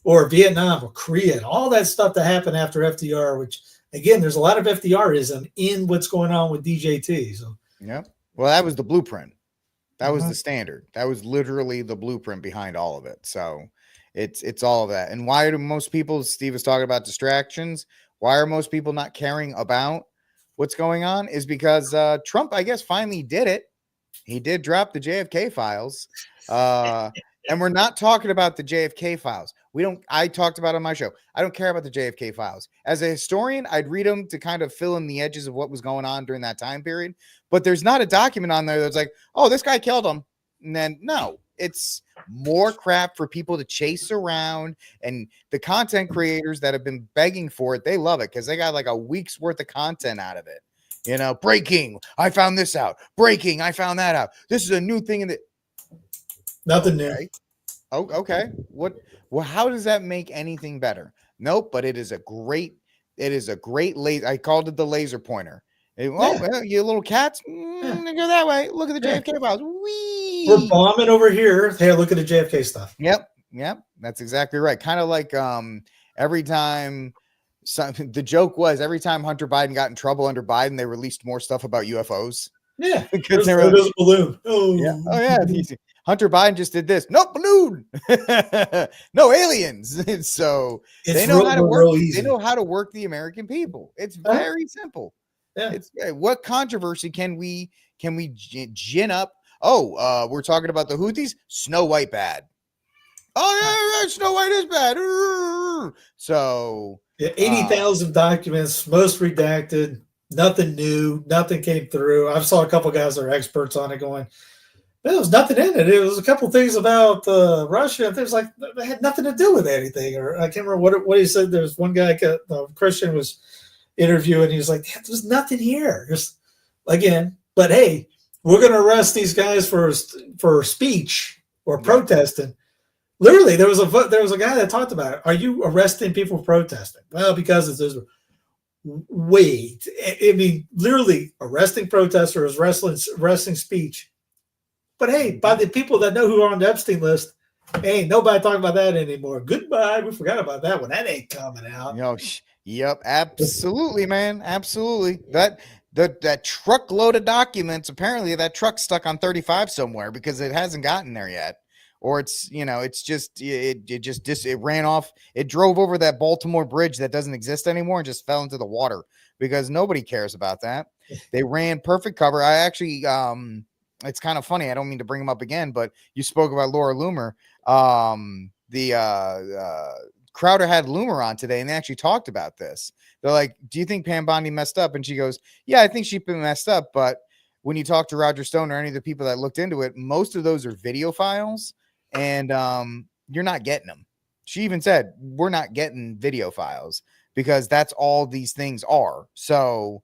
or Vietnam or Korea and all that stuff that happened after FDR, which again, there's a lot of FDRism in what's going on with DJT. So yeah, well, that was the blueprint. That was the standard. That was literally the blueprint behind all of it. So it's all of that. And why do most people, Steve was talking about distractions, why are most people not caring about what's going on? Is because Trump, I guess, finally did it. He did drop the JFK files. And we're not talking about the JFK files. I talked about it on my show. I don't care about the JFK files. As a historian, I'd read them to kind of fill in the edges of what was going on during that time period. But there's not a document on there that's like, oh, this guy killed him. And then no, it's more crap for people to chase around. And the content creators that have been begging for it, they love it because they got like a week's worth of content out of it. You know, breaking, I found this out. Breaking, I found that out. This is a new thing in the nothing new. Oh, okay. Well, how does that make anything better? Nope, but it is a great laser. I called it the laser pointer. Well, you little cats, go that way. Look at the JFK files. Whee! We're bombing over here. Hey, look at the JFK stuff. Yep. That's exactly right. Kind of like every time the joke was every time Hunter Biden got in trouble under Biden, they released more stuff about UFOs. Yeah, because there was a balloon. Yeah. Hunter Biden just did this. No balloon. No aliens. So they know how to work. They know how to work the American people. It's very simple. Yeah. It's what controversy can we gin up? Oh, we're talking about the Houthis. Snow White bad. Oh yeah, Snow White is bad. So 80,000 documents, most redacted. Nothing new. Nothing came through. I saw a couple guys that are experts on it going, there was nothing in it. It was a couple things about Russia. There's like they had nothing to do with anything. Or I can't remember what he said. There's one guy, Christian, was interviewing. He was like, "There's nothing here." Just again, but hey, we're going to arrest these guys for speech or protesting. Literally, there was a guy that talked about it. Are you arresting people for protesting? Well, because it's Israel. Wait, I mean, literally arresting protesters, arresting speech. But hey, by the people that know who are on the Epstein list, ain't nobody talking about that anymore. Goodbye. We forgot about that one. That ain't coming out. Yep, absolutely, man. Absolutely. That truckload of documents, apparently that truck's stuck on 35 somewhere because it hasn't gotten there yet. Or it's it ran off. It drove over that Baltimore bridge that doesn't exist anymore and just fell into the water because nobody cares about that. They ran perfect cover. I actually, it's kind of funny. I don't mean to bring him up again, but you spoke about Laura Loomer. Crowder had Loomer on today and they actually talked about this. They're like, do you think Pam Bondi messed up? And she goes, yeah, I think she's been messed up. But when you talk to Roger Stone or any of the people that looked into it, most of those are video files. And you're not getting them. She even said, we're not getting video files because that's all these things are. So,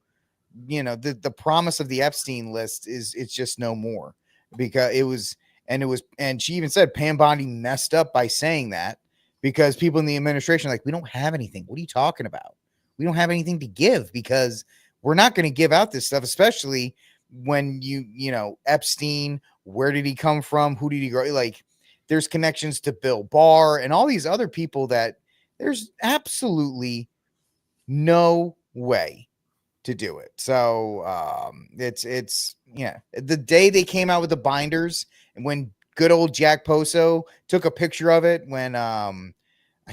the promise of the Epstein list it's just no more because and she even said Pam Bondi messed up by saying that because people in the administration are like, we don't have anything. What are you talking about? We don't have anything to give because we're not going to give out this stuff, especially when Epstein, where did he come from? Who did he grow? Like, there's connections to Bill Barr and all these other people that there's absolutely no way to do it. So it's the day they came out with the binders and when good old Jack Poso took a picture of it when I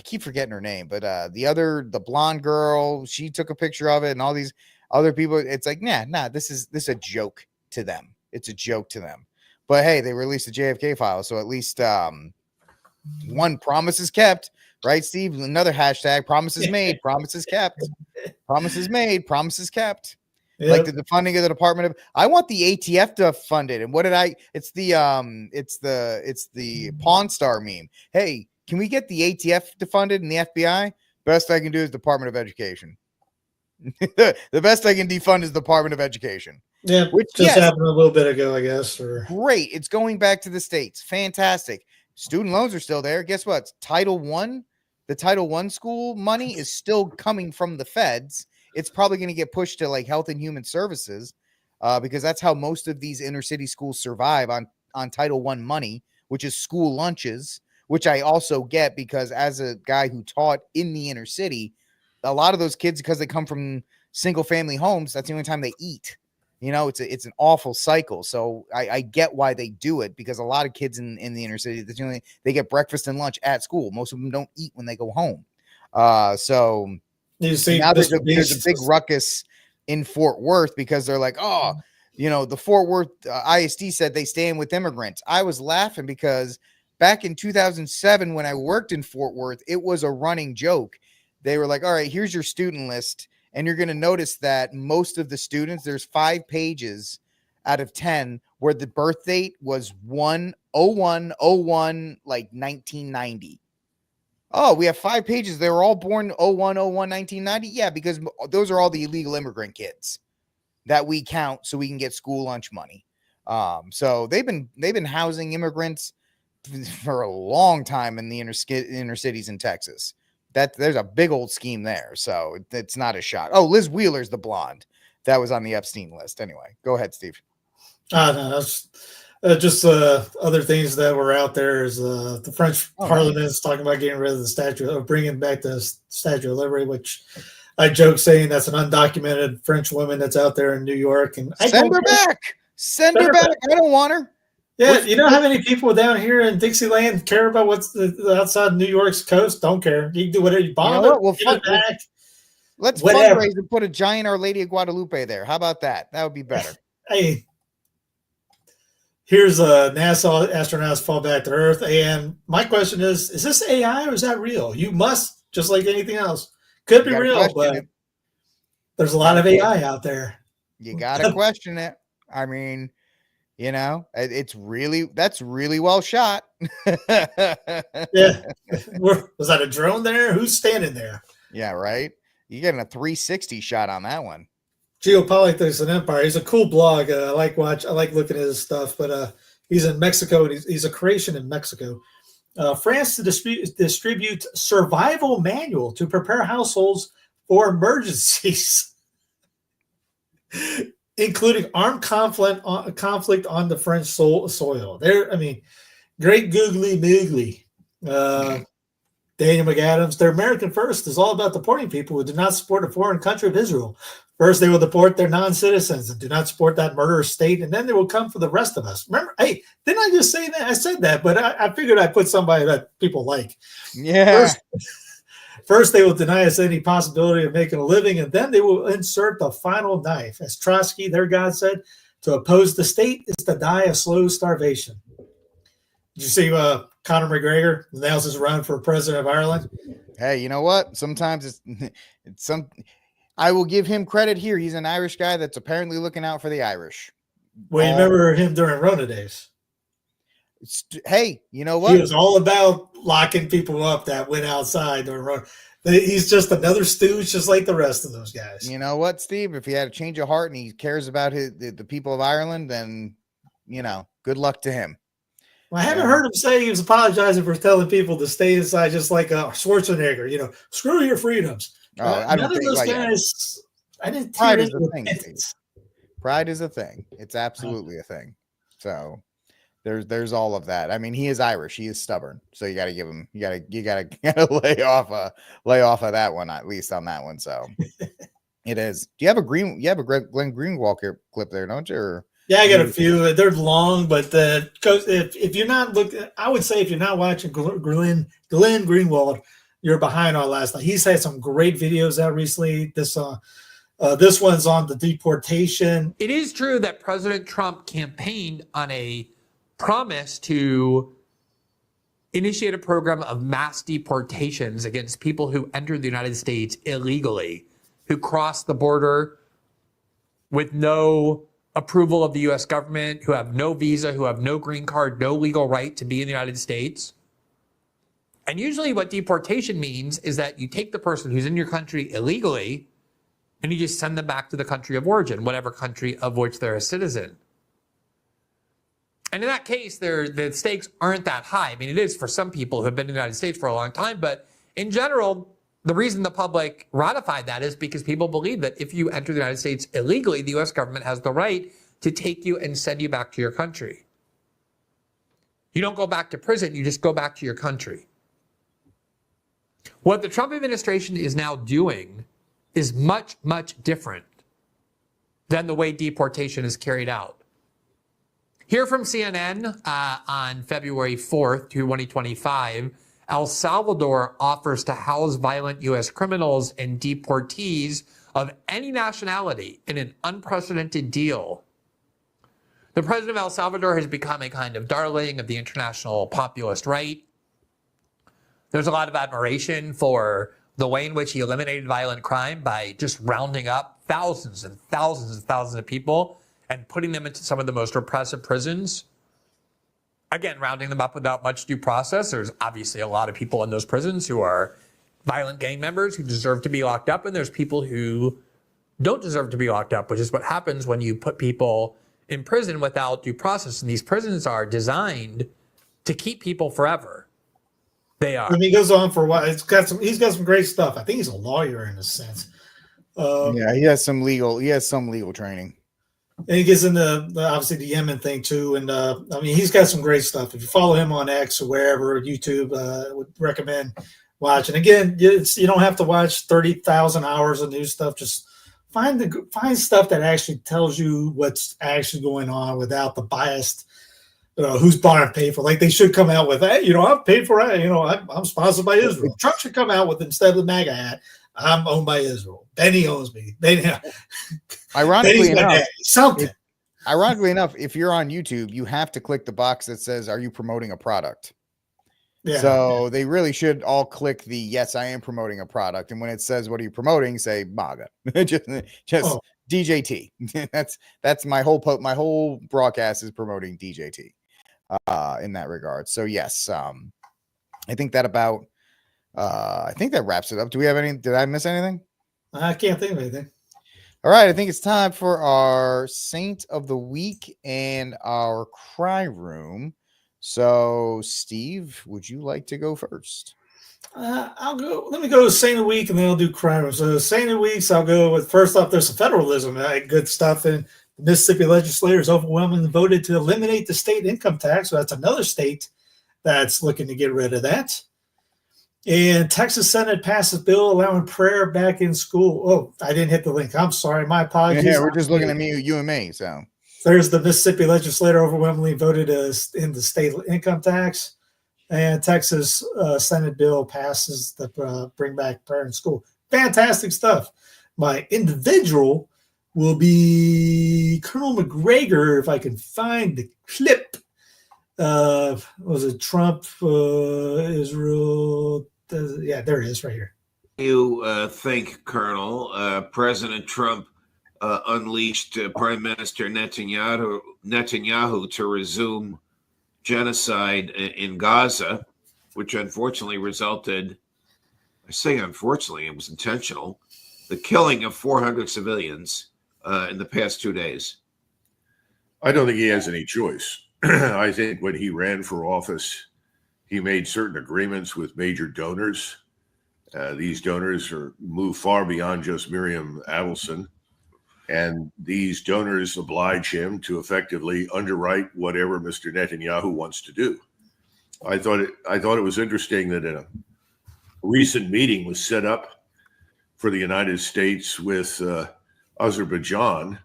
keep forgetting her name, but the blonde girl, she took a picture of it and all these other people, it's like, nah, this is a joke to them. It's a joke to them. But hey, they released the JFK file, so at least one promise is kept, right, Steve? Another hashtag: promises made, promises kept. Promises made, promises kept. Yep. Like the funding of the Department of. I want the ATF to fund it. And what did I? It's the Pawn Star meme. Hey, can we get the ATF defunded and the FBI? Best I can do is Department of Education. The best I can defund is the Department of Education. Yeah, which just happened a little bit ago, I guess. Great. It's going back to the states. Fantastic. Student loans are still there. Guess what? The Title I school money is still coming from the feds. It's probably going to get pushed to like Health and Human Services because that's how most of these inner city schools survive on Title I money, which is school lunches, which I also get because as a guy who taught in the inner city, a lot of those kids, because they come from single family homes, that's the only time they eat. It's an awful cycle. So I get why they do it, because a lot of kids in the inner city, they get breakfast and lunch at school. Most of them don't eat when they go home. So you see, now there's a big ruckus in Fort Worth because they're like, oh, the Fort Worth ISD said they stand with immigrants. I was laughing because back in 2007, when I worked in Fort Worth, it was a running joke. They were like, all right, here's your student list. And you're going to notice that most of the students, there's 5 pages out of 10 where the birth date was 1/01/01, like 1990. Oh, we have 5 pages. They were all born 01/01/1990. Yeah, because those are all the illegal immigrant kids that we count so we can get school lunch money. So they've been housing immigrants for a long time in the inner cities in Texas. There's a big old scheme there, so it's not a shock. Oh, Liz Wheeler's the blonde that was on the Epstein list. Anyway, go ahead, Steve. No, that's just other things that were out there. Is the French Parliament is talking about getting rid of the statue, or bringing back the Statue of Liberty, which I joke saying that's an undocumented French woman that's out there in New York, and send her back. Send her back. I don't want her. Yeah, you know how many people down here in Dixieland care about what's the outside New York's coast? Don't care. You can do whatever you bomb it. Let's fundraise and put a giant Our Lady of Guadalupe there. How about that? That would be better. Hey, here's NASA astronauts fall back to Earth. And my question is this AI or is that real? You must, just like anything else. Could be real, but there's a lot of AI out there. You got to question it. I mean, that's really well shot. Yeah. Was that a drone there? Who's standing there? Yeah, right. You're getting a 360 shot on that one. Geopolitics and Empire. He's a cool blog. I like looking at his stuff, but he's in Mexico, and he's a creation in Mexico. France to distribute survival manual to prepare households for emergencies, including armed conflict on the French soil. Great googly moogly. Daniel McAdams, their American First is all about deporting people who do not support a foreign country of Israel. First, they will deport their non-citizens and do not support that murderous state, and then they will come for the rest of us. Remember, hey, didn't I just say that? I said that, but I figured I'd put somebody that people like. Yeah. First, they will deny us any possibility of making a living, and then they will insert the final knife. As Trotsky, their God, said, to oppose the state is to die a slow starvation. Did you see Conor McGregor announces his run for president of Ireland? Hey, you know what? Sometimes I will give him credit here. He's an Irish guy that's apparently looking out for the Irish. Well, you remember him during Rona days. Hey, you know what? He was all about locking people up that went outside during Rona. He's just another stooge, just like the rest of those guys. You know what, Steve? If he had a change of heart and he cares about the people of Ireland, then, good luck to him. Well, I haven't heard him say he was apologizing for telling people to stay inside, just like Schwarzenegger, screw your freedoms. I don't think those guys, I didn't Pride is a thing. Pride is a thing. It's absolutely a thing. So there's all of that. I mean, he is Irish. He is stubborn. So you got to give him. You got to lay off of that one, at least on that one. So it is. Do you have a Glenn Greenwald clip there, don't you? Or? Yeah, I got a few. They're long, but if you're not looking, I would say if you're not watching Glenn Greenwald, you're behind on last night. He's had some great videos out recently. This one's on the deportation. It is true that President Trump campaigned on a promise to initiate a program of mass deportations against people who entered the United States illegally, who crossed the border with no approval of the U.S. government, who have no visa, who have no green card, no legal right to be in the United States. And usually what deportation means is that you take the person who's in your country illegally and you just send them back to the country of origin, whatever country of which they're a citizen. And in that case, the stakes aren't that high. I mean, it is for some people who have been in the United States for a long time, but in general, the reason the public ratified that is because people believe that if you enter the United States illegally, the U.S. government has the right to take you and send you back to your country. You don't go back to prison, you just go back to your country. What the Trump administration is now doing is much, much different than the way deportation is carried out. Here from CNN on February 4th, 2025, El Salvador offers to house violent U.S. criminals and deportees of any nationality in an unprecedented deal. The president of El Salvador has become a kind of darling of the international populist right. There's a lot of admiration for the way in which he eliminated violent crime by just rounding up thousands and thousands and thousands of people and putting them into some of the most repressive prisons. Again, rounding them up without much due process. There's obviously a lot of people in those prisons who are violent gang members who deserve to be locked up, and there's people who don't deserve to be locked up, which is what happens when you put people in prison without due process. And these prisons are designed to keep people forever. They are. And he goes on for a while. He's got some great stuff. I think he's a lawyer in a sense. Yeah, he has some legal training. And he gets into obviously the Yemen thing too. And I mean, he's got some great stuff. If you follow him on X or wherever, YouTube, I would recommend watching. Again, you don't have to watch 30,000 hours of new stuff. Just find stuff that actually tells you what's actually going on without the biased, who's bought and paid for. Like they should come out with that. I'm paid for it. I'm sponsored by Israel. Trump should come out with, instead of the MAGA hat, I'm owned by Israel. Benny owns me. Ironically enough, if you're on YouTube, you have to click the box that says, "Are you promoting a product?" Yeah. So they really should all click the "Yes, I am promoting a product." And when it says, "What are you promoting?" say MAGA. just DJT. that's my whole broadcast is promoting DJT in that regard. So yes, I think that wraps it up. Do we have any? Did I miss anything? I can't think of anything. All right, I think it's time for our Saint of the Week and our Cry Room. So, Steve, would you like to go first? I'll go. Let me go to Saint of the Week, and then I'll do Cry Room. So, Saint of the Weeks, I'll go with, first off, there's some federalism, good stuff. And the Mississippi legislators overwhelmingly voted to eliminate the state income tax. So that's another state that's looking to get rid of that. And Texas Senate passes bill allowing prayer back in school. Oh, I didn't hit the link. I'm sorry. My apologies. Yeah, we're just looking at you and me. So there's the Mississippi legislator overwhelmingly voted in the state income tax. And Texas Senate bill passes the bring back prayer in school. Fantastic stuff. My individual will be Colonel McGregor, if I can find the clip. Was it Trump, Israel? Yeah, there it is right here. You think, Colonel, President Trump unleashed Prime Minister Netanyahu to resume genocide in Gaza, which unfortunately resulted, I say unfortunately, it was intentional, the killing of 400 civilians in the past 2 days? I don't think he has any choice. I think when he ran for office, he made certain agreements with major donors. These donors move far beyond just Miriam Adelson, and these donors oblige him to effectively underwrite whatever Mr. Netanyahu wants to do. I thought it was interesting that a recent meeting was set up for the United States with Azerbaijan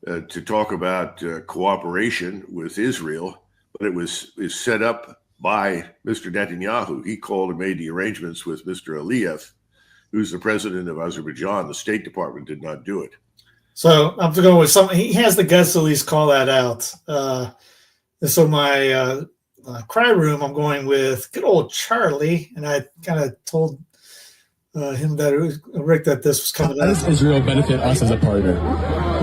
to talk about cooperation with Israel, but is set up by Mr. Netanyahu. He called and made the arrangements with Mr. Aliyev, who's the president of Azerbaijan. The State Department did not do it. So I'm going with something. He has the guts to at least call that out. And so my Cry Room, I'm going with good old Charlie. And I kind of told him that Rick that this was coming up. How does Israel benefit us as a partner?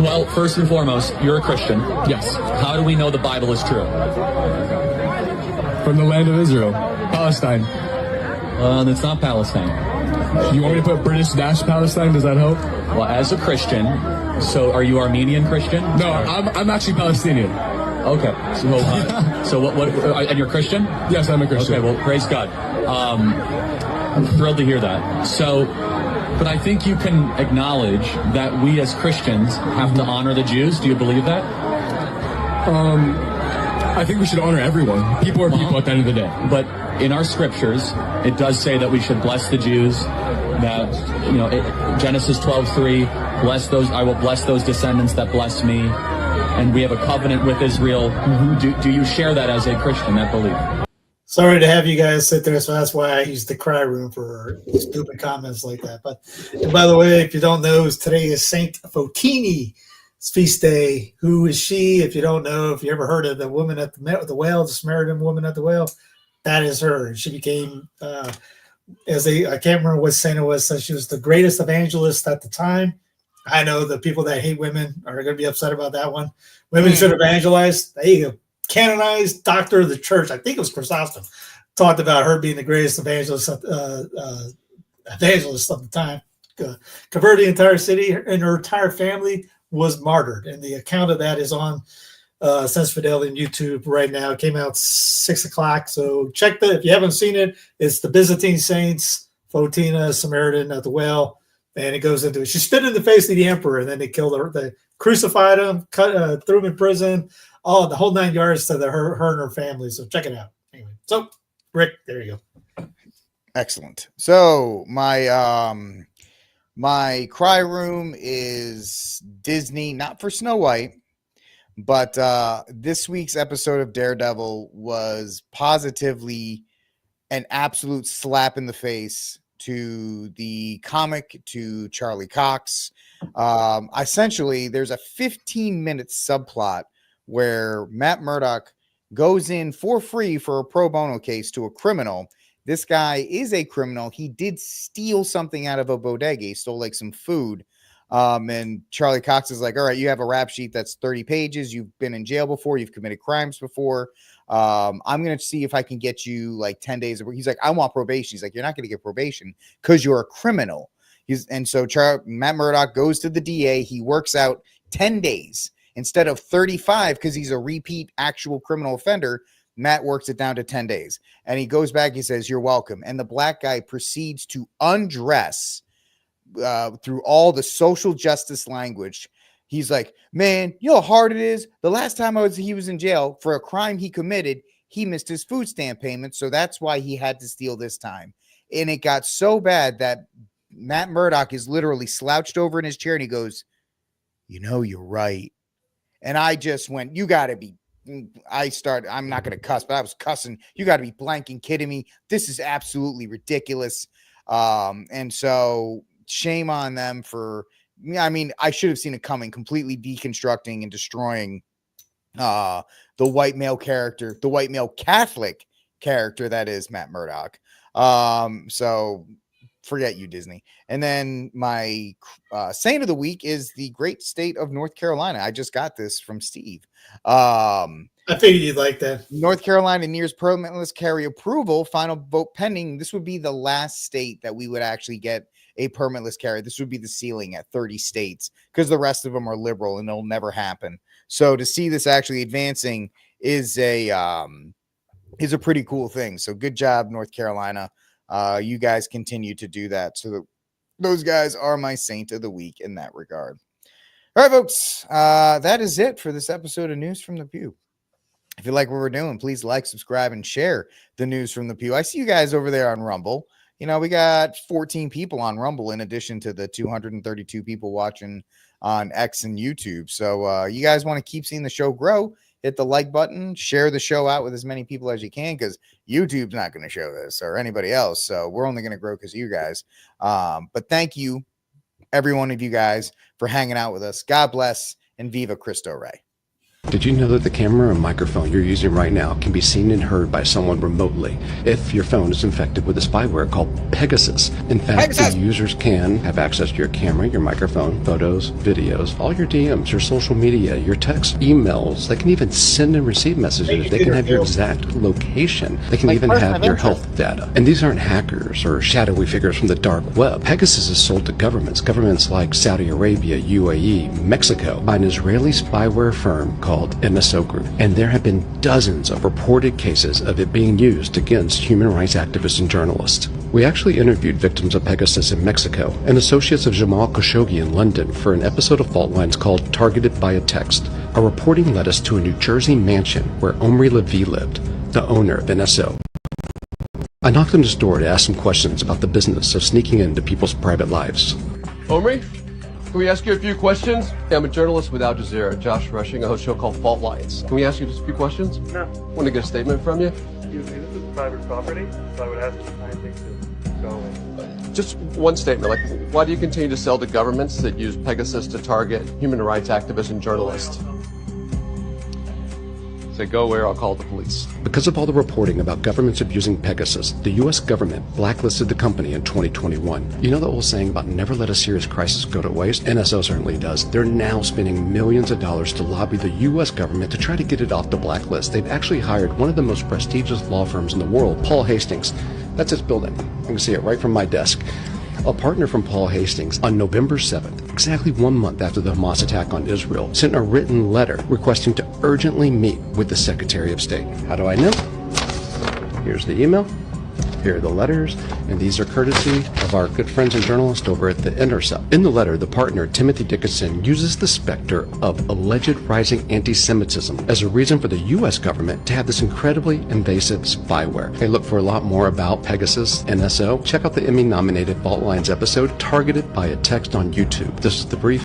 Well, first and foremost, you're a Christian. Yes. How do we know the Bible is true? From the land of Israel, Palestine. That's not Palestine. You want me to put British Palestine? Does that help? Well, as a Christian, so are you Armenian Christian? No, I'm actually Palestinian. Okay. So what? And you're Christian? Yes, I'm a Christian. Okay. Well, praise God. I'm thrilled to hear that. So, but I think you can acknowledge that we as Christians have to honor the Jews. Do you believe that? I think we should honor everyone. People are people at the end of the day. But in our scriptures, it does say that we should bless the Jews. That Genesis 12:3, bless those. I will bless those descendants that bless me. And we have a covenant with Israel. Do you share that as a Christian, that belief? Sorry to have you guys sit there, so that's why I use the cry room for stupid comments like that. But and by the way, if you don't know, today is Saint Fotini's feast day. Who is she? If you don't know, if you ever heard of the woman at the well, the Samaritan woman at the well, that is her. She became, I can't remember what saint it was, so she was the greatest evangelist at the time. I know the people that hate women are going to be upset about that one. Women should evangelize. There you go. Canonized doctor of the church, I think it was Chrysostom, talked about her being the greatest evangelist of the time. Converted the entire city, and her entire family was martyred. And the account of that is on Sense Fidelity on YouTube right now. It came out 6 o'clock, so check that if you haven't seen it. It's the Byzantine Saints, Fotina, Samaritan at the well, and it goes into it. She spit in the face of the emperor, and then they killed her. They crucified him, threw him in prison. Oh, the whole 9 yards to her and her family. So check it out. Anyway, so Rick, there you go. Excellent. So my cry room is Disney, not for Snow White, but this week's episode of Daredevil was positively an absolute slap in the face to the comic, to Charlie Cox. Essentially, there's a 15-minute subplot where Matt Murdock goes in for free for a pro bono case to a criminal. This guy is a criminal. He did steal something out of a bodega. He stole like some food. And Charlie Cox is like, all right, you have a rap sheet that's 30 pages. You've been in jail before. You've committed crimes before. I'm going to see if I can get you like 10 days. He's like, I want probation. He's like, you're not going to get probation because you're a criminal. So Matt Murdock goes to the DA. He works out 10 days. Instead of 35, because he's a repeat actual criminal offender, Matt works it down to 10 days. And he goes back, he says, you're welcome. And the black guy proceeds to undress through all the social justice language. He's like, man, you know how hard it is? The last time he was in jail for a crime he committed, he missed his food stamp payment. So that's why he had to steal this time. And it got so bad that Matt Murdock is literally slouched over in his chair and he goes, you're right. And I just went, you got to be, I'm not going to cuss, but I was cussing. You got to be blanking kidding me. This is absolutely ridiculous. And so shame on them for, I should have seen it coming, completely deconstructing and destroying the white male character, the white male Catholic character that is Matt Murdock. So forget you, Disney. And then my saint of the week is the great state of North Carolina. I just got this from Steve. I figured you'd like that. North Carolina nears permitless carry approval. Final vote pending. This would be the last state that we would actually get a permitless carry. This would be the ceiling at 30 states because the rest of them are liberal and it'll never happen. So to see this actually advancing is a pretty cool thing. So good job, North Carolina. You guys continue to do that. So those guys are my saint of the week in that regard. All right, folks. That is it for this episode of News from the Pew. If you like what we're doing, please like, subscribe, and share the News from the Pew. I see you guys over there on Rumble. We got 14 people on Rumble in addition to the 232 people watching on X and YouTube. So you guys want to keep seeing the show grow, hit the like button, share the show out with as many people as you can, because YouTube's not going to show this or anybody else. So we're only going to grow because of you guys. But thank you, every one of you guys, for hanging out with us. God bless, and Viva Cristo Rey. Did you know that the camera and microphone you're using right now can be seen and heard by someone remotely if your phone is infected with a spyware called Pegasus? In fact, the users can have access to your camera, your microphone, photos, videos, all your DMs, your social media, your texts, emails. They can even send and receive messages. They can have your exact location. They can even have your health data. And these aren't hackers or shadowy figures from the dark web. Pegasus is sold to governments like Saudi Arabia, UAE, Mexico, by an Israeli spyware firm called NSO Group, and there have been dozens of reported cases of it being used against human rights activists and journalists. We actually interviewed victims of Pegasus in Mexico and associates of Jamal Khashoggi in London for an episode of Fault Lines called Targeted by a Text. Our reporting led us to a New Jersey mansion where Omri Levy lived, the owner of NSO. I knocked on his door to ask some questions about the business of sneaking into people's private lives. Omri, can we ask you a few questions? Yeah, I'm a journalist with Al Jazeera, Josh Rushing, I host a show called Fault Lines. Can we ask you just a few questions? No. Want to get a statement from you? Excuse me, this is private property, so I would ask you kindly to go away. Just one statement, like, why do you continue to sell to governments that use Pegasus to target human rights activists and journalists? Say, go away or I'll call the police. Because of all the reporting about governments abusing Pegasus, the U.S. government blacklisted the company in 2021. You know the old saying about never let a serious crisis go to waste? NSO certainly does. They're now spending millions of dollars to lobby the U.S. government to try to get it off the blacklist. They've actually hired one of the most prestigious law firms in the world, Paul Hastings. That's its building. You can see it right from my desk. A partner from Paul Hastings on November 7th, exactly 1 month after the Hamas attack on Israel, sent a written letter requesting to urgently meet with the Secretary of State. How do I know? Here's the email. Here are the letters, and these are courtesy of our good friends and journalists over at the Intercept. In the letter, the partner, Timothy Dickinson, uses the specter of alleged rising anti-Semitism as a reason for the U.S. government to have this incredibly invasive spyware. Hey, look for a lot more about Pegasus, NSO. Check out the Emmy-nominated Fault Lines episode, Targeted by a Text on YouTube. This is the brief.